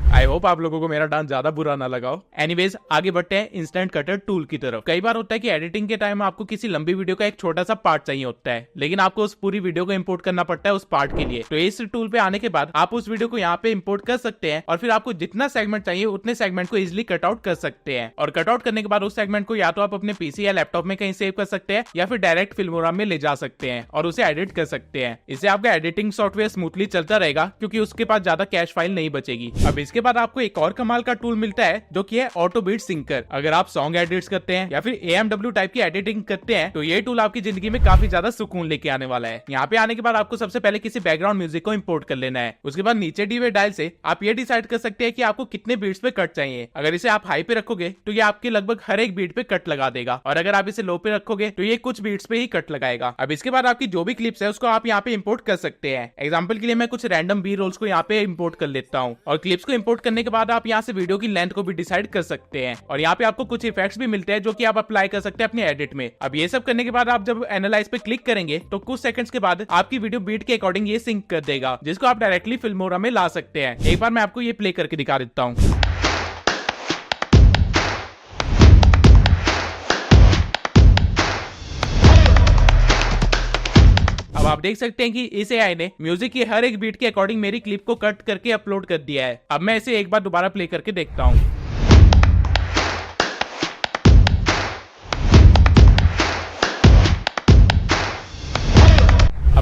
Speaker 1: आई होप आप लोगों को मेरा डांस ज्यादा बुरा ना लगाओ। एनीवेज आगे बढ़ते हैं इंस्टेंट कटर टूल की तरफ। कई बार होता है कि एडिटिंग के टाइम आपको किसी लंबी वीडियो का एक छोटा सा पार्ट चाहिए होता है, लेकिन आपको उस पूरी वीडियो को इंपोर्ट करना पड़ता है उस पार्ट के लिए। तो इस टूल पे आने के बाद आप उस वीडियो को यहाँ पे इंपोर्ट कर सकते हैं और फिर आपको जितना सेगमेंट चाहिए उतने सेगमेंट को इजिली कट आउट कर सकते हैं। और कट आउट करने के बाद उस सेगमेंट को या तो आप अपने पीसी या लैपटॉप में कहीं सेव कर सकते हैं या फिर डायरेक्ट फिल्मोरा में ले जा सकते हैं और उसे एडिट कर सकते हैं। इससे आपका एडिटिंग सॉफ्टवेयर स्मूथली चलता रहेगा क्योंकि उसके पास ज्यादा कैश फाइल नहीं बचेगी। अब इसके बाद आपको एक और कमाल का टूल मिलता है जो कि है ऑटो बीट सिंकर। अगर आप सॉन्ग एडिट्स करते हैं या फिर AMW टाइप की एडिटिंग करते हैं तो ये टूल आपकी जिंदगी में काफी ज्यादा सुकून लेके आने वाला है। यहाँ पे आने के बाद आपको सबसे पहले किसी बैकग्राउंड म्यूजिक को इंपोर्ट कर लेना है। उसके बाद नीचे दी हुए डायल से आप ये डिसाइड कर सकते हैं कि आपको कितने बीट्स पे कट चाहिए। अगर इसे आप हाई पे रखोगे तो ये आपके लगभग हर एक बीट पे कट लगा देगा और अगर आप इसे लो पे रखोगे तो ये कुछ बीट्स पे ही कट लगाएगा। अब इसके बाद आपकी जो भी क्लिप्स है उसको आप यहाँ पे इंपोर्ट कर सकते हैं। एग्जाम्पल के लिए मैं कुछ रैंडम बी रोल्स को यहाँ पे इंपोर्ट कर लेता हूँ और क्लिप्स को इंपोर्ट करने के बाद आप यहाँ से वीडियो की लेंथ को भी डिसाइड कर सकते हैं और यहाँ पे आपको कुछ इफेक्ट्स भी मिलते हैं जो कि आप अप्लाई कर सकते हैं अपने एडिट में। अब ये सब करने के बाद आप जब एनालाइज पे क्लिक करेंगे तो कुछ सेकंड्स के बाद आपकी वीडियो बीट के अकॉर्डिंग ये सिंक कर देगा, जिसको आप डायरेक्टली फिल्मोरा में ला सकते हैं। एक बार मैं आपको ये प्ले करके दिखा देता हूँ। अब आप देख सकते हैं कि इस AI ने म्यूजिक की हर एक बीट के अकॉर्डिंग मेरी क्लिप को कट करके अपलोड कर दिया है। अब मैं इसे एक बार दोबारा प्ले करके देखता हूँ।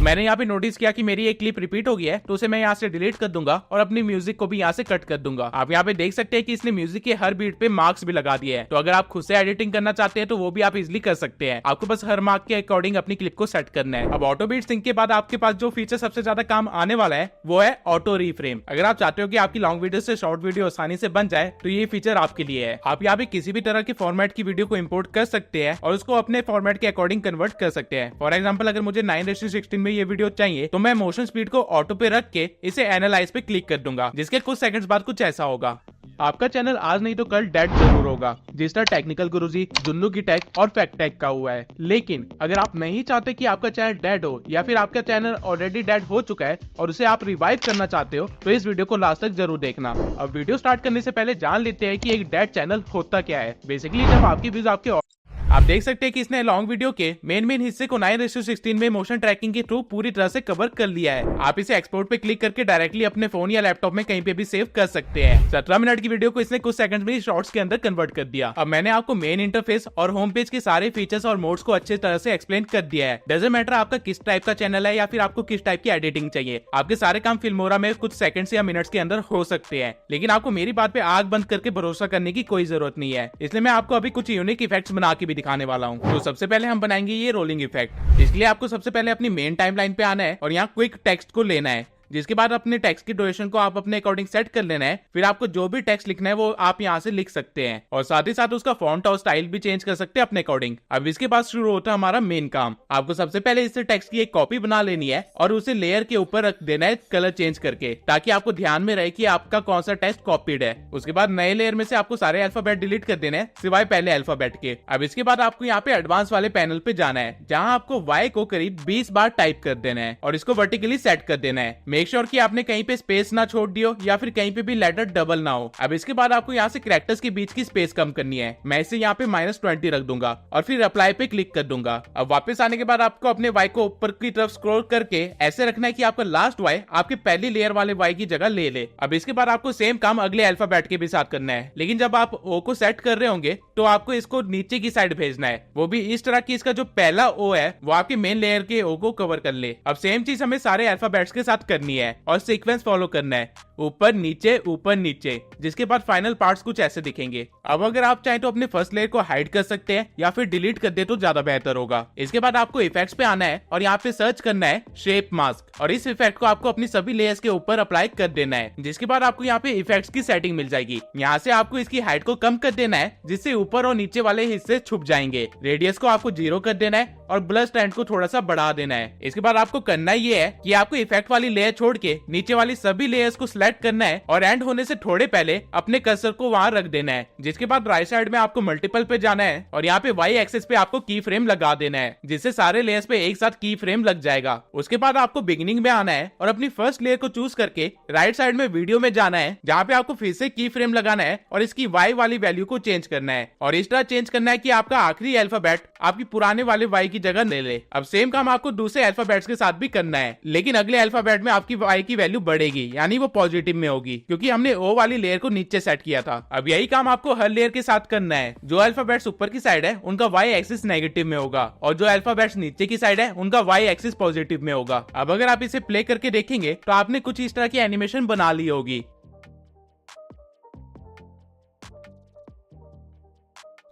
Speaker 1: मैंने यहाँ पे नोटिस किया कि मेरी एक क्लिप रिपीट हो गई है तो उसे मैं यहाँ से डिलीट कर दूंगा और अपनी म्यूजिक को भी यहाँ से कट कर दूंगा। आप यहाँ पे देख सकते हैं कि इसने म्यूजिक के हर बीट पे मार्क्स भी लगा दिए हैं। तो अगर आप खुद से एडिटिंग करना चाहते हैं तो वो भी आप इजिली कर सकते हैं। आपको बस हर मार्क के अकॉर्डिंग अपनी क्लिप को सेट करना है। अब ऑटो बीट सिंक के बाद आपके पास जो फीचर सबसे ज्यादा काम आने वाला है वो है ऑटो रीफ्रेम। अगर आप चाहते हो कि आपकी लॉन्ग वीडियो से शॉर्ट वीडियो आसानी से बन जाए तो ये फीचर आपके लिए है। आप यहाँ पे किसी भी तरह के फॉर्मेट की वीडियो को इम्पोर्ट कर सकते हैं और उसको अपने फॉर्मेट के अकॉर्डिंग कन्वर्ट कर सकते हैं। फॉर एग्जाम्पल अगर मुझे 9:16 में ये वीडियो चाहिए तो मैं मोशन स्पीड को ऑटो पे रख के इसे एनालाइज पे क्लिक कर दूंगा, जिसके कुछ सेकंड्स बाद कुछ ऐसा होगा। आपका चैनल आज नहीं तो कल डेड जरूर होगा, जिस तरह टेक्निकल गुरुजी, जुन्नू की टेक और फैक्ट टेक का हुआ है। लेकिन अगर आप नहीं चाहते कि आपका चैनल डेड हो या फिर आपका चैनल ऑलरेडी डेड हो चुका है और उसे आप रिवाइव करना चाहते हो, तो इस वीडियो को लास्ट तक जरूर देखना। अब वीडियो स्टार्ट करने से पहले जान लेते हैं कि एक डेड चैनल होता क्या है। बेसिकली जब आपकी व्यूज आपके आप देख सकते हैं कि इसने लॉन्ग वीडियो के मेन हिस्से को 9:16 में मोशन ट्रैकिंग के थ्रू पूरी तरह से कवर कर लिया है। आप इसे एक्सपोर्ट पे क्लिक करके डायरेक्टली अपने फोन या लैपटॉप में कहीं पे भी सेव कर सकते हैं। 17 मिनट की वीडियो को इसने कुछ सेकंड में शॉर्ट्स के अंदर कन्वर्ट कर दिया। अब मैंने आपको मेन इंटरफेस और होम पेज के सारे फीचर्स और मोड्स को अच्छे तरह से एक्सप्लेन कर दिया है। डजंट मैटर आपका किस टाइप का चैनल है या फिर आपको किस टाइप की एडिटिंग चाहिए, आपके सारे काम फिल्मोरा में कुछ सेकंड्स या मिनट्स के अंदर हो सकते हैं। लेकिन आपको मेरी बात पे आंख बंद करके भरोसा करने की कोई जरूरत नहीं है, इसलिए मैं आपको अभी कुछ यूनिक इफेक्ट्स बना के भी दिखाने वाला हूँ। तो सबसे पहले हम बनाएंगे ये रोलिंग इफेक्ट। इसके लिए आपको सबसे पहले अपनी मेन टाइमलाइन पे आना है और यहाँ क्विक टेक्स्ट को लेना है, जिसके बाद अपने टेक्स्ट की ड्यूरेशन को आप अपने अकॉर्डिंग सेट कर लेना है। फिर आपको जो भी टेक्स्ट लिखना है वो आप यहाँ से लिख सकते हैं और साथ ही साथ उसका फॉन्ट और स्टाइल भी चेंज कर सकते हैं अपने अकॉर्डिंग। अब इसके बाद शुरू होता है हमारा मेन काम। आपको सबसे पहले इससे टेक्स्ट की एक कॉपी बना लेनी है और उसे लेयर के ऊपर रख देना है कलर चेंज करके, ताकि आपको ध्यान में रहे कि आपका कौन सा टेक्स्ट कॉपीड है। उसके बाद नए लेयर में से आपको सारे अल्फाबेट डिलीट कर देने हैं सिवाय पहले अल्फाबेट के। अब इसके बाद आपको यहाँ पे एडवांस वाले पैनल पे जाना है, जहाँ आपको Y को करीब 20 बार टाइप कर देना है और इसको वर्टिकली सेट कर देना है। मेक श्योर कि आपने कहीं पे स्पेस ना छोड़ दियो या फिर कहीं पे भी लेटर डबल ना हो। अब इसके बाद आपको यहाँ से कैरेक्टर्स के बीच की स्पेस कम करनी है। मैं इसे यहाँ पे -20 रख दूंगा और फिर अप्लाई पे क्लिक कर दूंगा। अब वापस आने के बाद आपको अपने Y को ऊपर की तरफ स्क्रॉल करके ऐसे रखना है कि आपका लास्ट Y आपके पहली लेयर वाले Y की जगह ले ले। अब इसके बाद आपको सेम काम अगले अल्फाबेट के भी साथ करना है, लेकिन जब आप O को सेट कर रहे होंगे तो आपको इसको नीचे की साइड भेजना है, वो भी इस तरह की इसका जो पहला O है वो आपके मेन लेयर के O को कवर कर ले। अब सेम चीज हमें सारे अल्फाबेट्स के साथ करनी है और सीक्वेंस फॉलो करना है, ऊपर नीचे, जिसके बाद फाइनल पार्ट्स कुछ ऐसे दिखेंगे। अब अगर आप चाहें तो अपने फर्स्ट लेयर को हाइड कर सकते हैं या फिर डिलीट कर दे तो ज्यादा बेहतर होगा। इसके बाद आपको इफेक्ट्स पे आना है और यहाँ पे सर्च करना है शेप मास्क और इस इफेक्ट को आपको अपनी सभी लेयर्स के ऊपर अप्लाई कर देना है। जिसके बाद आपको यहाँ पे इफेक्ट्स की सेटिंग मिल जाएगी। यहाँ से आपको इसकी हाइट को कम कर देना है, जिससे ऊपर और नीचे वाले हिस्से छुप जाएंगे। रेडियस को आपको 0 कर देना है और ब्लर स्ट्रेंथ को थोड़ा सा बढ़ा देना है। इसके बाद आपको करना ये है कि आपको इफेक्ट वाली लेयर छोड़ के नीचे वाली सभी लेयर्स को सिलेक्ट करना है और एंड होने से थोड़े पहले अपने कर्सर को वहां रख देना है। जिसके बाद राइट साइड में आपको मल्टीपल पे जाना है और यहाँ पे Y एक्सिस पे आपको की फ्रेम लगा देना है, जिससे सारे लेयर्स पे एक साथ की फ्रेम लग जाएगा। उसके बाद आपको बिगिनिंग में आना है और अपनी फर्स्ट लेयर को चूज करके राइट साइड में वीडियो में जाना है, जहाँ पे आपको फिर से की फ्रेम लगाना है और इसकी Y वाली वैल्यू को चेंज करना है और इस तरह चेंज करना है कि आपका आखिरी अल्फाबेट आपकी पुराने वाले Y की जगह ले ले। अब सेम काम आपको दूसरे अल्फाबेट्स के साथ भी करना है, लेकिन अगले अल्फाबेट में आपकी Y की वैल्यू बढ़ेगी, यानी वो पॉजिटिव में होगी, क्योंकि हमने O वाली लेयर को नीचे सेट किया था। अब यही काम आपको हर लेयर के साथ करना है। जो अल्फाबेट्स ऊपर की साइड है उनका Y एक्सिस नेगेटिव में होगा और जो अल्फाबेट्स नीचे की साइड है उनका Y एक्सिस पॉजिटिव में होगा। अब अगर आप इसे प्ले करके देखेंगे तो आपने कुछ इस तरह की एनिमेशन बना ली होगी।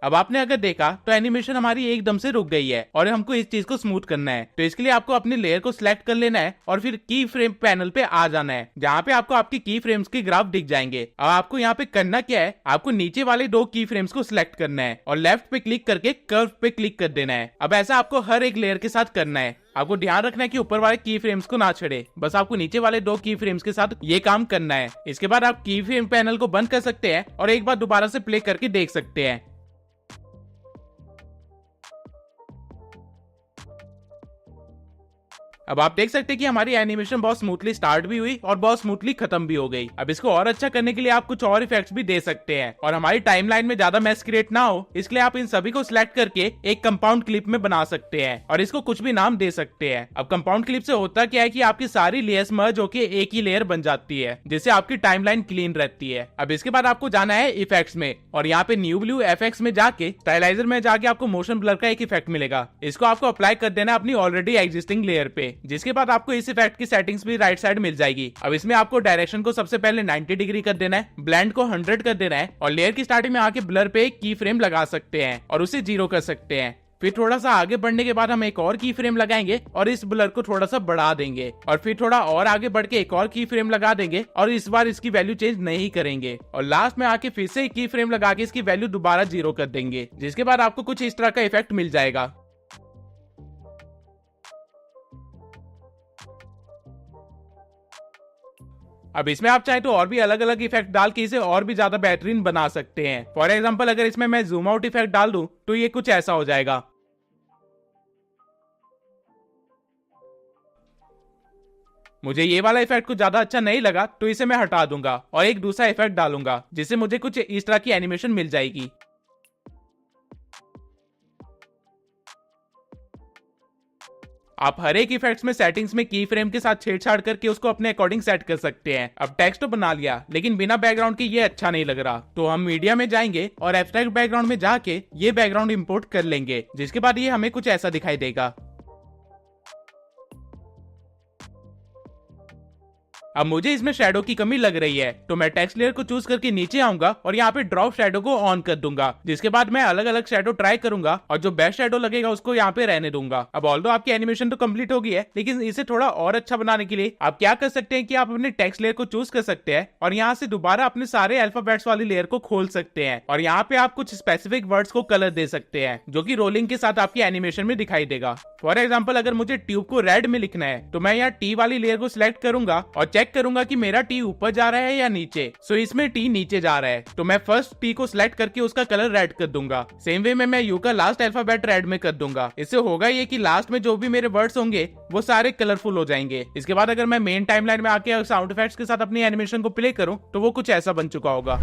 Speaker 1: अब आपने अगर देखा तो एनिमेशन हमारी एकदम से रुक गई है और हमको इस चीज को स्मूथ करना है। तो इसके लिए आपको अपनी लेयर को सिलेक्ट कर लेना है और फिर की फ्रेम पैनल पे आ जाना है, जहाँ पे आपको आपकी की फ्रेम्स के ग्राफ दिख जाएंगे। अब आपको यहाँ पे करना क्या है, आपको नीचे वाले 2 की फ्रेम्स को सिलेक्ट करना है और लेफ्ट पे क्लिक करके कर्व पे क्लिक कर देना है। अब ऐसा आपको हर एक लेयर के साथ करना है। आपको ध्यान रखना है कि ऊपर वाले की फ्रेम्स को ना छेड़े, बस आपको नीचे वाले 2 की फ्रेम्स के साथ ये काम करना है। इसके बाद आप की फ्रेम पैनल को बंद कर सकते हैं और एक बार दोबारा से प्ले करके देख सकते हैं। अब आप देख सकते हैं कि हमारी एनिमेशन बहुत स्मूथली स्टार्ट भी हुई और बहुत स्मूथली खत्म भी हो गई। अब इसको और अच्छा करने के लिए आप कुछ और इफेक्ट्स भी दे सकते हैं और हमारी टाइमलाइन में ज्यादा मैस क्रिएट ना हो, इसलिए आप इन सभी को सिलेक्ट करके एक कंपाउंड क्लिप में बना सकते हैं और इसको कुछ भी नाम दे सकते हैं। अब कंपाउंड क्लिप से होता क्या है कि आपकी सारी लेयर्स मर्ज होके एक ही लेयर बन जाती है, जिससे आपकी टाइमलाइन क्लीन रहती है। अब इसके बाद आपको जाना है इफेक्ट्स में और यहाँ पे न्यू ब्लू एफएक्स में जाके स्टाइलाइजर में जाके आपको मोशन ब्लर का एक इफेक्ट मिलेगा। इसको आपको अप्लाई कर देना अपनी ऑलरेडी एग्जिस्टिंग लेयर पे, जिसके बाद आपको इस इफेक्ट की सेटिंग्स भी राइट साइड मिल जाएगी। अब इसमें आपको डायरेक्शन को सबसे पहले 90 डिग्री कर देना है, ब्लेंड को 100 कर देना है और लेयर की स्टार्टिंग में आके ब्लर पे एक की फ्रेम लगा सकते हैं और उसे 0 कर सकते हैं। फिर थोड़ा सा आगे बढ़ने के बाद हम एक और की फ्रेम लगाएंगे और इस ब्लर को थोड़ा सा बढ़ा देंगे और फिर थोड़ा और आगे बढ़ के एक और की फ्रेम लगा देंगे और इस बार इसकी वैल्यू चेंज नहीं करेंगे और लास्ट में आके फिर से एक की फ्रेम लगा के इसकी वैल्यू दोबारा 0 कर देंगे, जिसके बाद आपको कुछ इस तरह का इफेक्ट मिल जाएगा। अब इसमें आप चाहे तो और भी अलग अलग इफेक्ट डाल के इसे और भी ज्यादा बेहतरीन बना सकते हैं। फॉर एग्जाम्पल अगर इसमें मैं जूम आउट इफेक्ट डाल दूं तो ये कुछ ऐसा हो जाएगा। मुझे ये वाला इफेक्ट कुछ ज्यादा अच्छा नहीं लगा तो इसे मैं हटा दूंगा और एक दूसरा इफेक्ट डालूंगा, जिससे मुझे कुछ इस तरह की एनिमेशन मिल जाएगी। आप हर एक इफेक्ट्स में सेटिंग्स में की फ्रेम के साथ छेड़छाड़ करके उसको अपने अकॉर्डिंग सेट कर सकते हैं। अब टेक्स्ट तो बना लिया लेकिन बिना बैकग्राउंड के ये अच्छा नहीं लग रहा, तो हम मीडिया में जाएंगे और एब्स्ट्रैक्ट बैकग्राउंड में जाके ये बैकग्राउंड इंपोर्ट कर लेंगे, जिसके बाद ये हमें कुछ ऐसा दिखाई देगा। अब मुझे इसमें शैडो की कमी लग रही है तो मैं टेक्स्ट लेयर को चूज करके नीचे आऊंगा और यहाँ पे ड्रॉप शैडो को ऑन कर दूंगा, जिसके बाद मैं अलग अलग शैडो ट्राई करूंगा और जो बेस्ट शैडो लगेगा उसको यहाँ पे रहने दूंगा। अब ऑल्दो आपकी एनिमेशन तो कंप्लीट हो गई है, लेकिन इसे थोड़ा और अच्छा बनाने के लिए आप क्या कर सकते हैं कि आप अपने टेक्स्ट लेयर को चूज कर सकते हैं और यहाँ से दोबारा अपने सारे अल्फाबेट्स वाली लेयर को खोल सकते हैं और यहाँ पे आप कुछ स्पेसिफिक वर्ड्स को कलर दे सकते हैं जो कि रोलिंग के साथ आपकी एनिमेशन में दिखाई देगा। फॉर एग्जाम्पल अगर मुझे ट्यूब को रेड में लिखना है तो मैं यहाँ टी वाली लेयर को सिलेक्ट करूंगा और चेक करूंगा कि मेरा टी ऊपर जा रहा है या नीचे। सो इसमें टी नीचे जा रहा है तो मैं फर्स्ट टी को सिलेक्ट करके उसका कलर रेड कर दूंगा। सेम वे में मैं यू का लास्ट अल्फाबेट रेड में कर दूंगा। इससे होगा ये कि लास्ट में जो भी मेरे वर्ड्स होंगे वो सारे कलरफुल हो जाएंगे। इसके बाद अगर मैं मेन टाइमलाइन में आके साउंड इफेक्ट्स के साथ अपनी एनिमेशन को प्ले करूं तो वो कुछ ऐसा बन चुका होगा।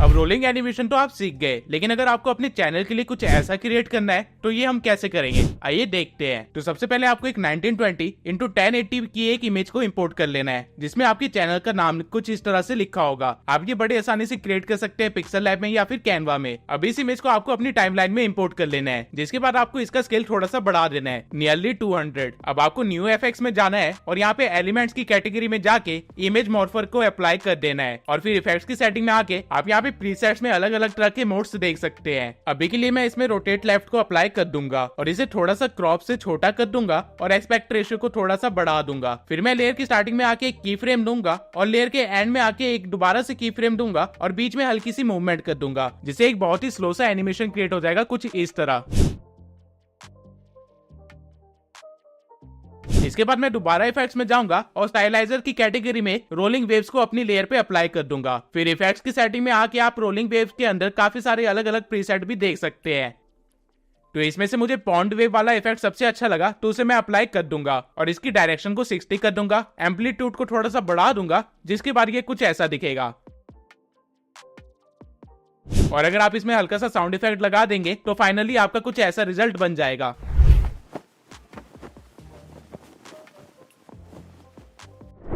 Speaker 1: अब रोलिंग एनिमेशन तो आप सीख गए, लेकिन अगर आपको अपने चैनल के लिए कुछ ऐसा क्रिएट करना है तो ये हम कैसे करेंगे, आइए देखते हैं। तो सबसे पहले आपको एक 1920x1080 की एक इमेज को इंपोर्ट कर लेना है, जिसमें आपके चैनल का नाम कुछ इस तरह से लिखा होगा। आप ये बड़े आसानी से क्रिएट कर सकते हैं पिक्सल लैब में या फिर कैनवा में। अब इस इमेज को आपको अपनी टाइमलाइन में इंपोर्ट कर लेना है, जिसके बाद आपको इसका स्केल थोड़ा सा बढ़ा देना है, नियरली 200। अब आपको न्यू एफएक्स में जाना है और यहाँ पे एलिमेंट्स की कैटेगरी में जाके इमेज मॉर्फर को अप्लाई कर देना है और फिर इफेक्ट्स की सेटिंग में आके आप यहाँ पे प्रीसेट्स में अलग अलग तरह के मोड्स देख सकते हैं। अभी के लिए मैं इसमें रोटेट लेफ्ट को अप्लाई कर दूंगा और इसे थोड़ा सा क्रॉप से छोटा कर दूंगा और एस्पेक्ट रेशियो को थोड़ा सा बढ़ा दूंगा। फिर मैं लेयर की स्टार्टिंग में आके एक की फ्रेम दूंगा और लेयर के एंड में आके एक दोबारा से की फ्रेम दूंगा और बीच में हल्की सी मूवमेंट कर दूंगा, जिससे एक बहुत ही स्लो सा एनिमेशन क्रिएट हो जाएगा कुछ इस तरह। इसके बाद मैं दोबारा इफेक्ट्स में जाऊंगा और स्टाइलाइजर की कैटेगरी में रोलिंग वेव्स को अपनी लेयर पे अप्लाई कर दूंगा। फिर इफेक्ट्स की सेटिंग में आके आप रोलिंग वेव्स के अंदर काफी सारे अलग अलग प्रीसेट भी देख सकते हैं। तो इसमें से मुझे पॉन्ड वेव वाला इफेक्ट सबसे अच्छा लगा तो उसे मैं अप्लाई कर दूंगा और इसकी डायरेक्शन को 60 कर दूंगा, एम्पलीट्यूड को थोड़ा सा बढ़ा दूंगा, जिसके बाद ये कुछ ऐसा दिखेगा। और अगर आप इसमें हल्का सा साउंड इफेक्ट लगा देंगे तो फाइनली आपका कुछ ऐसा रिजल्ट बन जाएगा।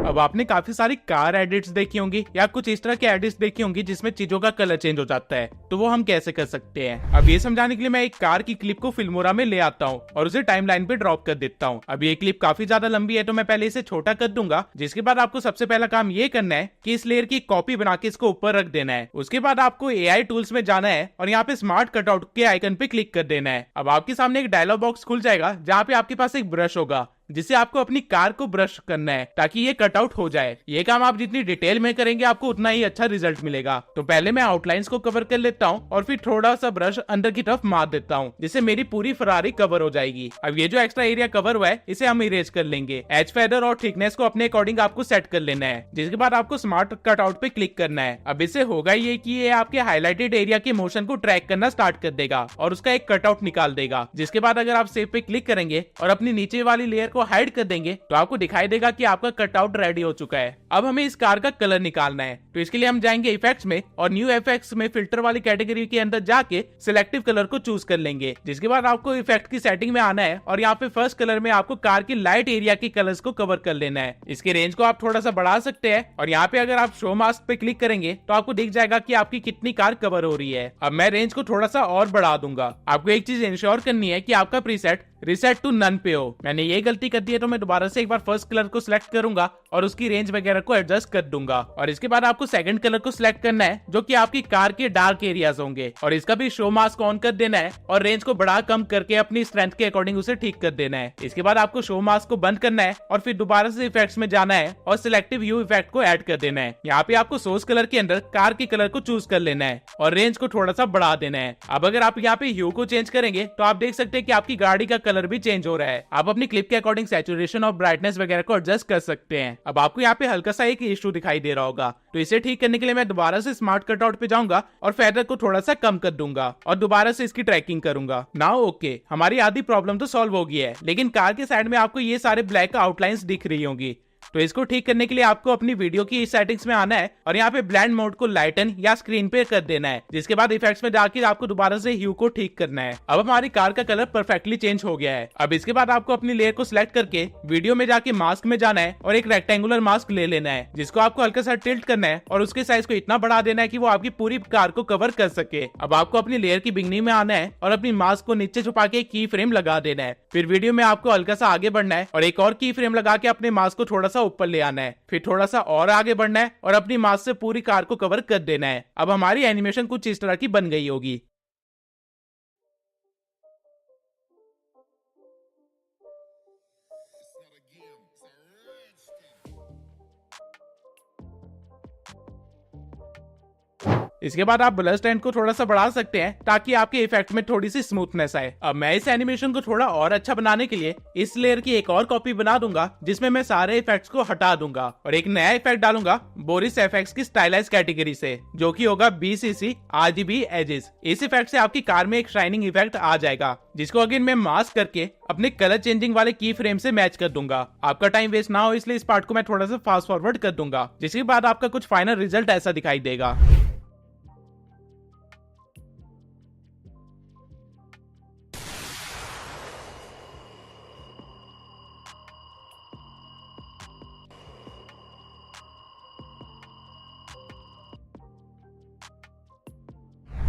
Speaker 1: अब आपने काफी सारी कार एडिट्स देखी होंगी या कुछ इस तरह के एडिट्स देखी होंगी जिसमें चीजों का कलर चेंज हो जाता है, तो वो हम कैसे कर सकते हैं। अब ये समझाने के लिए मैं एक कार की क्लिप को फिल्मोरा में ले आता हूँ और उसे टाइमलाइन पे ड्रॉप कर देता हूँ। अब ये क्लिप काफी ज्यादा लंबी है तो मैं पहले इसे छोटा कर दूंगा, जिसके बाद आपको सबसे पहला काम ये करना है कि इस लेयर की कॉपी बना के इसको ऊपर रख देना है। उसके बाद आपको AI टूल्स में जाना है और यहाँ पे स्मार्ट कटआउट के आइकन पे क्लिक कर देना है। अब आपके सामने एक डायलॉग बॉक्स खुल जाएगा जहाँ पे आपके पास एक ब्रश होगा, जिससे आपको अपनी कार को ब्रश करना है ताकि ये कटआउट हो जाए। ये काम आप जितनी डिटेल में करेंगे आपको उतना ही अच्छा रिजल्ट मिलेगा। तो पहले मैं आउटलाइंस को कवर कर लेता हूँ और फिर थोड़ा सा ब्रश अंदर की तरफ मार देता हूँ, जिससे मेरी पूरी फरारी कवर हो जाएगी। अब ये जो एक्स्ट्रा एरिया कवर हुआ है इसे हम इरेज कर लेंगे। एज फेदर और थिकनेस को अपने अकॉर्डिंग आपको सेट कर लेना है, जिसके बाद आपको स्मार्ट कटआउट पे क्लिक करना है। अब इससे होगा ये कि ये आपके हाईलाइटेड एरिया के मोशन को ट्रैक करना स्टार्ट कर देगा और उसका एक कटआउट निकाल देगा। जिसके बाद अगर आप सेव पे क्लिक करेंगे और अपनी नीचे वाली लेयर को हाइड कर देंगे तो आपको दिखाई देगा कि आपका कटआउट रेडी हो चुका है। अब हमें इस कार का कलर निकालना है, तो इसके लिए हम जाएंगे इफेक्ट्स में और न्यू इफेक्ट्स में फिल्टर वाली कैटेगरी के अंदर जाके सिलेक्टिव कलर को चूज कर लेंगे। जिसके बाद आपको इफेक्ट की सेटिंग में आना है और यहाँ पे फर्स्ट कलर में आपको कार की लाइट एरिया के कलर्स को कवर कर लेना है। इसके रेंज को आप थोड़ा सा बढ़ा सकते हैं और यहाँ पे अगर आप शो मास्क पे क्लिक करेंगे तो आपको दिख जाएगा कि आपकी कितनी कार कवर हो रही है। अब मैं रेंज को थोड़ा सा और बढ़ा दूंगा। आपको एक चीज इंश्योर करनी है कि आपका प्रीसेट रिसेट टू नन पे हो। मैंने ये गलती कर दी है तो मैं दोबारा से एक बार फर्स्ट कलर को सिलेक्ट करूंगा और उसकी रेंज वगैरह को एडजस्ट कर दूंगा। और इसके बाद आपको सेकंड कलर को सिलेक्ट करना है जो कि आपकी कार के डार्क एरियाज होंगे और इसका भी शो मास्क ऑन कर देना है और रेंज को बढ़ा कम करके अपनी स्ट्रेंथ के अकॉर्डिंग उसे ठीक कर देना है। इसके बाद आपको शो मास्क को बंद करना है और फिर दोबारा से इफेक्ट्स में जाना है और सिलेक्टिव ह्यू इफेक्ट को ऐड कर देना है। यहाँ पे आपको सोर्स कलर के अंदर कार के कलर को चूज कर लेना है और रेंज को थोड़ा सा बढ़ा देना है। अब अगर आप यहाँ पे ह्यू को चेंज करेंगे तो आप देख सकते हैं कि आपकी गाड़ी का कलर कलर भी चेंज हो रहा है। आप अपनी क्लिप के अकॉर्डिंग सैचुरेशन और ब्राइटनेस वगैरह को एडजस्ट कर सकते हैं। अब आपको यहाँ पे हल्का सा एक इशू दिखाई दे रहा होगा, तो इसे ठीक करने के लिए मैं दोबारा से स्मार्ट कटआउट पे जाऊंगा और फेदर को थोड़ा सा कम कर दूंगा और दोबारा से इसकी ट्रैकिंग करूंगा। नाउ ओके, हमारी आधी प्रॉब्लम तो सॉल्व हो गई है, लेकिन कार के साइड में आपको ये सारे ब्लैक आउटलाइंस दिख रही होंगी। तो इसको ठीक करने के लिए आपको अपनी वीडियो की इस सेटिंग्स में आना है और यहाँ पे ब्लेंड मोड को लाइटन या स्क्रीन पे कर देना है, जिसके बाद इफेक्ट्स में जाकर आपको दोबारा से ह्यू को ठीक करना है। अब हमारी कार का कलर परफेक्टली चेंज हो गया है। अब इसके बाद आपको अपनी लेयर को सिलेक्ट करके वीडियो में जाके मास्क में जाना है और एक रेक्टेंगुलर मास्क ले लेना है, जिसको आपको हल्का सा टिल्ट करना है और उसके साइज को इतना बढ़ा देना है कि वो आपकी पूरी कार को कवर कर सके। अब आपको अपनी लेयर की बिगनिंग में आना है और अपनी मास्क को नीचे छुपा के एक की फ्रेम लगा देना है। फिर वीडियो में आपको हल्का सा आगे बढ़ना है और एक और की फ्रेम लगा के अपने मास्क को थोड़ा सा ऊपर ले आना है। फिर थोड़ा सा और आगे बढ़ना है और अपनी मास्क से पूरी कार को कवर कर देना है। अब हमारी एनिमेशन कुछ इस तरह की बन गई होगी। इसके बाद आप ब्लर स्ट्रेंथ को थोड़ा सा बढ़ा सकते हैं ताकि आपके इफेक्ट में थोड़ी सी स्मूथनेस आए। अब मैं इस एनिमेशन को थोड़ा और अच्छा बनाने के लिए इस लेयर की एक और कॉपी बना दूंगा, जिसमें मैं सारे इफेक्ट्स को हटा दूंगा और एक नया इफेक्ट डालूंगा बोरिस एफएक्स की स्टाइलाइज कैटेगरी से, जो कि होगा BCC RGB एजेस। इस इफेक्ट से आपकी कार में एक शाइनिंग इफेक्ट आ जाएगा, जिसको अगेन मैं मास्क करके अपने कलर चेंजिंग वाले की फ्रेम से मैच कर दूंगा। आपका टाइम वेस्ट ना हो इसलिए इस पार्ट को मैं थोड़ा सा फास्ट फॉरवर्ड कर दूंगा, जिसके बाद आपका कुछ फाइनल रिजल्ट ऐसा दिखाई देगा।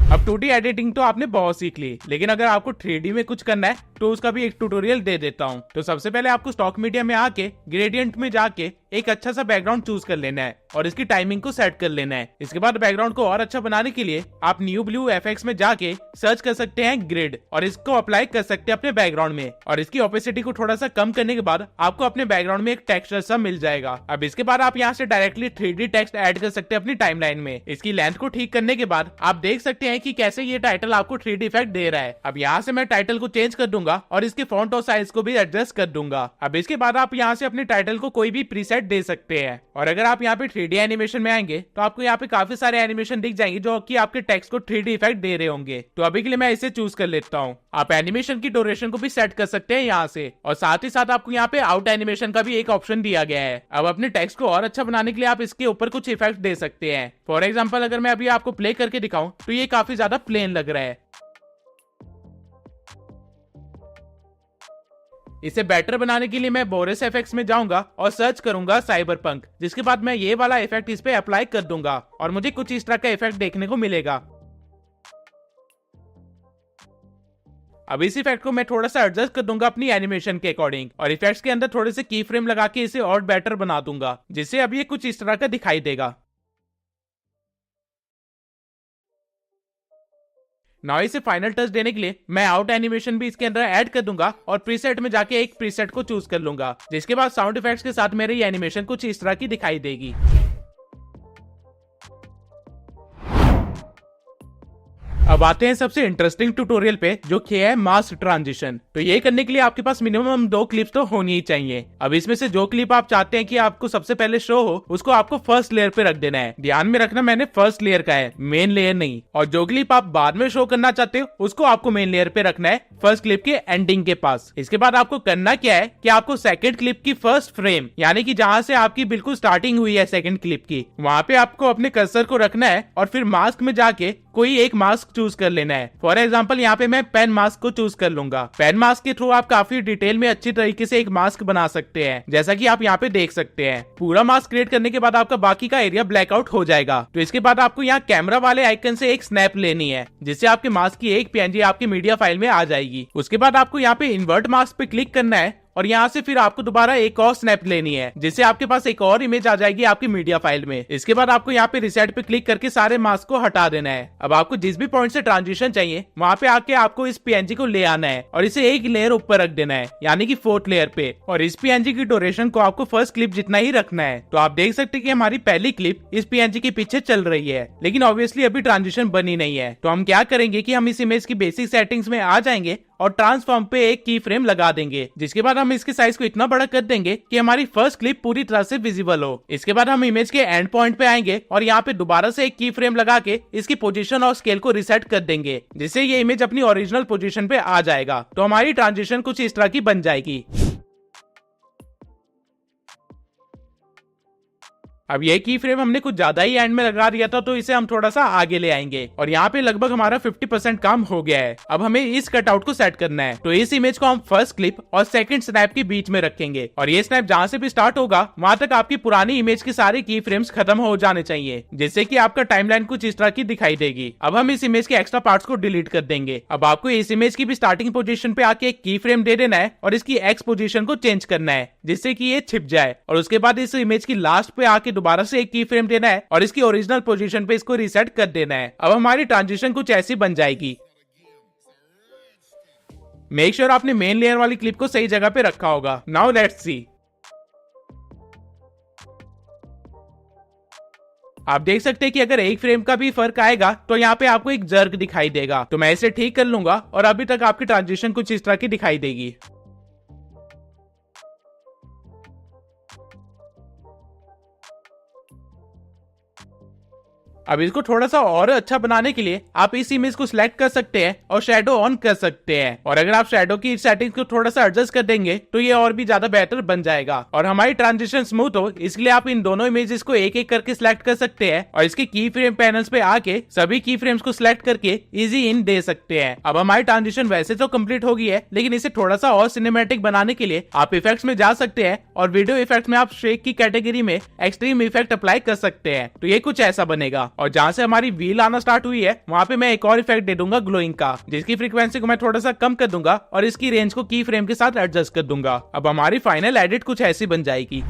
Speaker 1: अब 2D एडिटिंग तो आपने बहुत सीख ली, लेकिन अगर आपको 3D में कुछ करना है तो उसका भी एक ट्यूटोरियल दे देता हूँ। तो सबसे पहले आपको स्टॉक मीडिया में आके ग्रेडियंट में जाके एक अच्छा सा बैकग्राउंड चूज कर लेना है और इसकी टाइमिंग को सेट कर लेना है। इसके बाद बैकग्राउंड को और अच्छा बनाने के लिए आप न्यू ब्लू एफएक्स में जाके सर्च कर सकते हैं ग्रिड और इसको अप्लाई कर सकते हैं अपने बैकग्राउंड में, और इसकी ओपेसिटी को थोड़ा सा कम करने के बाद आपको अपने बैकग्राउंड में एक टेक्सचर सा मिल जाएगा। अब इसके बाद आप यहाँ से डायरेक्टली 3D टेक्स्ट ऐड कर सकते हैं अपनी टाइमलाइन में। इसकी लेंथ को ठीक करने के बाद आप देख सकते हैं कि कैसे ये टाइटल आपको 3D इफेक्ट दे रहा है। अब यहाँ से मैं टाइटल को चेंज कर दूंगा और इसके फॉन्ट और साइज को भी एडजस्ट कर दूंगा। अब इसके बाद आप यहाँ से अपने टाइटल को कोई भी प्रीसेट दे सकते हैं, और अगर आप यहाँ पे 3D एनिमेशन में आएंगे तो आपको यहाँ पे काफी सारे एनिमेशन दिख जाएंगे जो कि आपके टेक्स्ट को 3D इफेक्ट दे रहे होंगे। तो अभी के लिए मैं इसे चूज कर लेता हूँ। आप एनिमेशन की ड्यूरेशन को भी सेट कर सकते हैं यहाँ से, और साथ ही साथ आपको यहाँ पे आउट एनिमेशन का भी एक ऑप्शन दिया गया है। अब अपने टेक्स्ट को और अच्छा बनाने के लिए आप इसके ऊपर कुछ इफेक्ट दे सकते हैं। फॉर एग्जाम्पल अगर मैं अभी आपको प्ले करके दिखाऊं तो ये काफी ज्यादा प्लेन लग रहा है। इसे बेटर बनाने के लिए मैं बोरिस एफएक्स में जाऊंगा और सर्च करूंगा साइबरपंक, जिसके बाद मैं ये वाला इफेक्ट इस पे अप्लाई कर दूंगा और मुझे कुछ इस तरह का इफेक्ट देखने को मिलेगा। अब इस इफेक्ट को मैं थोड़ा सा एडजस्ट कर दूंगा अपनी एनिमेशन के अकॉर्डिंग, और इफेक्ट्स के अंदर थोड़े से की फ्रेम लगा के इसे और बेटर बना दूंगा, जिससे अब ये कुछ इस तरह का दिखाई देगा। नाउ इसे फाइनल टच देने के लिए मैं आउट एनिमेशन भी इसके अंदर ऐड कर दूंगा और प्रीसेट में जाके एक प्रीसेट को चूज कर लूंगा, जिसके बाद साउंड इफेक्ट्स के साथ मेरी एनिमेशन कुछ इस तरह की दिखाई देगी। अब आते हैं सबसे इंटरेस्टिंग ट्यूटोरियल पे, जो कि है मास्क ट्रांजिशन। तो ये करने के लिए आपके पास मिनिमम 2 क्लिप्स तो होनी ही चाहिए। अब इसमें से जो क्लिप आप चाहते हैं कि आपको सबसे पहले शो हो, उसको आपको फर्स्ट लेयर पे रख देना है। ध्यान में रखना मैंने फर्स्ट लेयर का है, मेन लेयर नहीं। और जो क्लिप आप बाद में शो करना चाहते हो उसको आपको मेन लेयर पे रखना है, फर्स्ट क्लिप के एंडिंग के पास। इसके बाद आपको करना क्या है कि आपको सेकंड क्लिप की फर्स्ट फ्रेम, यानी कि जहां से आपकी बिल्कुल स्टार्टिंग हुई है सेकंड क्लिप की, वहां पे आपको अपने कर्सर को रखना है और फिर मास्क में जाके कोई एक मास्क चूज कर लेना है। फॉर एग्जाम्पल यहाँ पे मैं पेन मास्क को चूज कर लूंगा। पेन मास्क के थ्रू आप काफी डिटेल में अच्छी तरीके से एक मास्क बना सकते हैं, जैसा कि आप यहाँ पे देख सकते हैं। पूरा मास्क क्रिएट करने के बाद आपका बाकी का एरिया ब्लैकआउट हो जाएगा। तो इसके बाद आपको यहाँ कैमरा वाले आइकन से एक स्नैप लेनी है, जिससे आपके मास्क की एक PNG आपकी मीडिया फाइल में आ जाएगी। उसके बाद आपको यहाँ पे इन्वर्ट मास्क पे क्लिक करना है और यहाँ से फिर आपको दोबारा एक और स्नैप लेनी है, जिससे आपके पास एक और इमेज आ जाएगी आपकी मीडिया फाइल में। इसके बाद आपको यहाँ पे रिसेट पे क्लिक करके सारे मास्क को हटा देना है। अब आपको जिस भी पॉइंट से ट्रांजिशन चाहिए वहाँ पे आके आपको इस PNG को ले आना है और इसे एक लेयर ऊपर रख देना है, यानी कि 4th लेयर पे। और इस PNG की ड्यूरेशन को आपको फर्स्ट क्लिप जितना ही रखना है। तो आप देख सकते हैं कि हमारी पहली क्लिप इस PNG के पीछे चल रही है, लेकिन ऑब्वियसली अभी ट्रांजिशन बनी नहीं है। तो हम क्या करेंगे कि हम इस इमेज की बेसिक सेटिंग्स में आ जाएंगे और ट्रांसफॉर्म पे एक की फ्रेम लगा देंगे, जिसके बाद हम इसके साइज को इतना बड़ा कर देंगे कि हमारी फर्स्ट क्लिप पूरी तरह से विजिबल हो। इसके बाद हम इमेज के एंड पॉइंट पे आएंगे और यहाँ पे दोबारा से एक की फ्रेम लगा के इसकी पोजीशन और स्केल को रिसेट कर देंगे, जिससे ये इमेज अपनी ओरिजिनल पोजीशन पे आ जाएगा। तो हमारी ट्रांजिशन कुछ इस तरह की बन जाएगी। अब ये की फ्रेम हमने कुछ ज्यादा ही एंड में लगा दिया था, तो इसे हम थोड़ा सा आगे ले आएंगे और यहाँ पे लगभग हमारा 50% काम हो गया है। अब हमें इस कटआउट को सेट करना है, तो इस इमेज को हम फर्स्ट क्लिप और सेकंड स्नैप के बीच में रखेंगे और ये स्नैप जहाँ से भी स्टार्ट होगा वहां तक आपकी पुरानी इमेज के सारे की फ्रेम्स खत्म हो जाने चाहिए, जिससे कि आपका टाइमलाइन कुछ इस तरह की दिखाई देगी। अब हम इस इमेज के एक्स्ट्रा पार्ट्स को डिलीट कर देंगे। अब आपको इस इमेज की भी स्टार्टिंग पोजीशन पे आके एक की फ्रेम दे देना है और इसकी एक्स पोजीशन को चेंज करना है, जिससे कि ये छिप जाए, और उसके बाद इस इमेज की लास्ट पे आके दोबारा से एक की फ्रेम देना है और इसकी ओरिजिनल पोजीशन पे इसको रीसेट कर देना है। अब हमारी ट्रांजिशन कुछ ऐसी बन जाएगी। मेक श्योर आपने मेन लेयर वाली क्लिप को सही जगह पे रखा होगा। Now let's see. आप देख सकते हैं कि अगर एक फ्रेम का भी फर्क आएगा तो यहाँ पे आपको एक जर्क दिखाई देगा। तो मैं इसे ठीक कर लूंगा और अभी तक आपकी ट्रांजिशन कुछ इस तरह की दिखाई देगी। अब इसको थोड़ा सा और अच्छा बनाने के लिए आप इस इमेज को सिलेक्ट कर सकते हैं और शैडो ऑन कर सकते हैं, और अगर आप शैडो की सेटिंग्स को थोड़ा सा एडजस्ट कर देंगे तो ये और भी ज्यादा बेहतर बन जाएगा और हमारी ट्रांजिशन स्मूथ हो। इसलिए आप इन दोनों इमेजेस को एक एक करके सिलेक्ट कर सकते हैं और इसके की फ्रेम पैनल्स पे आके सभी की फ्रेम्स को सिलेक्ट करके इजी इन दे सकते हैं। अब हमारी ट्रांजिशन वैसे तो कंप्लीट हो गई है, लेकिन इसे थोड़ा सा और सिनेमैटिक बनाने के लिए आप इफेक्ट्स में जा सकते हैं और वीडियो इफेक्ट्स में आप शेक की कैटेगरी में एक्सट्रीम इफेक्ट अप्लाई कर सकते हैं। तो ये कुछ ऐसा बनेगा और जहां से हमारी व्हील आना स्टार्ट हुई है वहां पे मैं एक और इफेक्ट दे दूंगा ग्लोइंग का, जिसकी फ्रीक्वेंसी को मैं थोड़ा सा कम कर दूंगा और इसकी रेंज को की फ्रेम के साथ एडजस्ट कर दूंगा। अब हमारी फाइनल एडिट कुछ ऐसी बन जाएगी।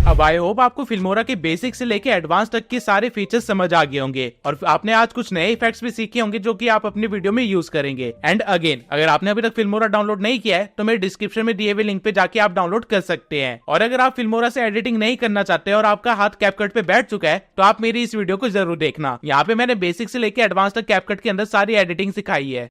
Speaker 1: अब आई होप आपको फिल्मोरा के बेसिक से लेके एडवांस तक के सारे फीचर्स समझ आ गए होंगे और आपने आज कुछ नए इफेक्ट्स भी सीखे होंगे जो कि आप अपनी वीडियो में यूज करेंगे। एंड अगेन, अगर आपने अभी तक फिल्मोरा डाउनलोड नहीं किया है तो मेरे डिस्क्रिप्शन में दिए हुए लिंक पे जाके आप डाउनलोड कर सकते हैं। और अगर आप फिल्मोरा से एडिटिंग नहीं करना चाहते और आपका हाथ कैपकट पे बैठ चुका है तो आप मेरी इस वीडियो को जरूर देखना। यहाँ पे मैंने बेसिक से लेके एडवांस तक कैपकट के अंदर सारी एडिटिंग सिखाई है।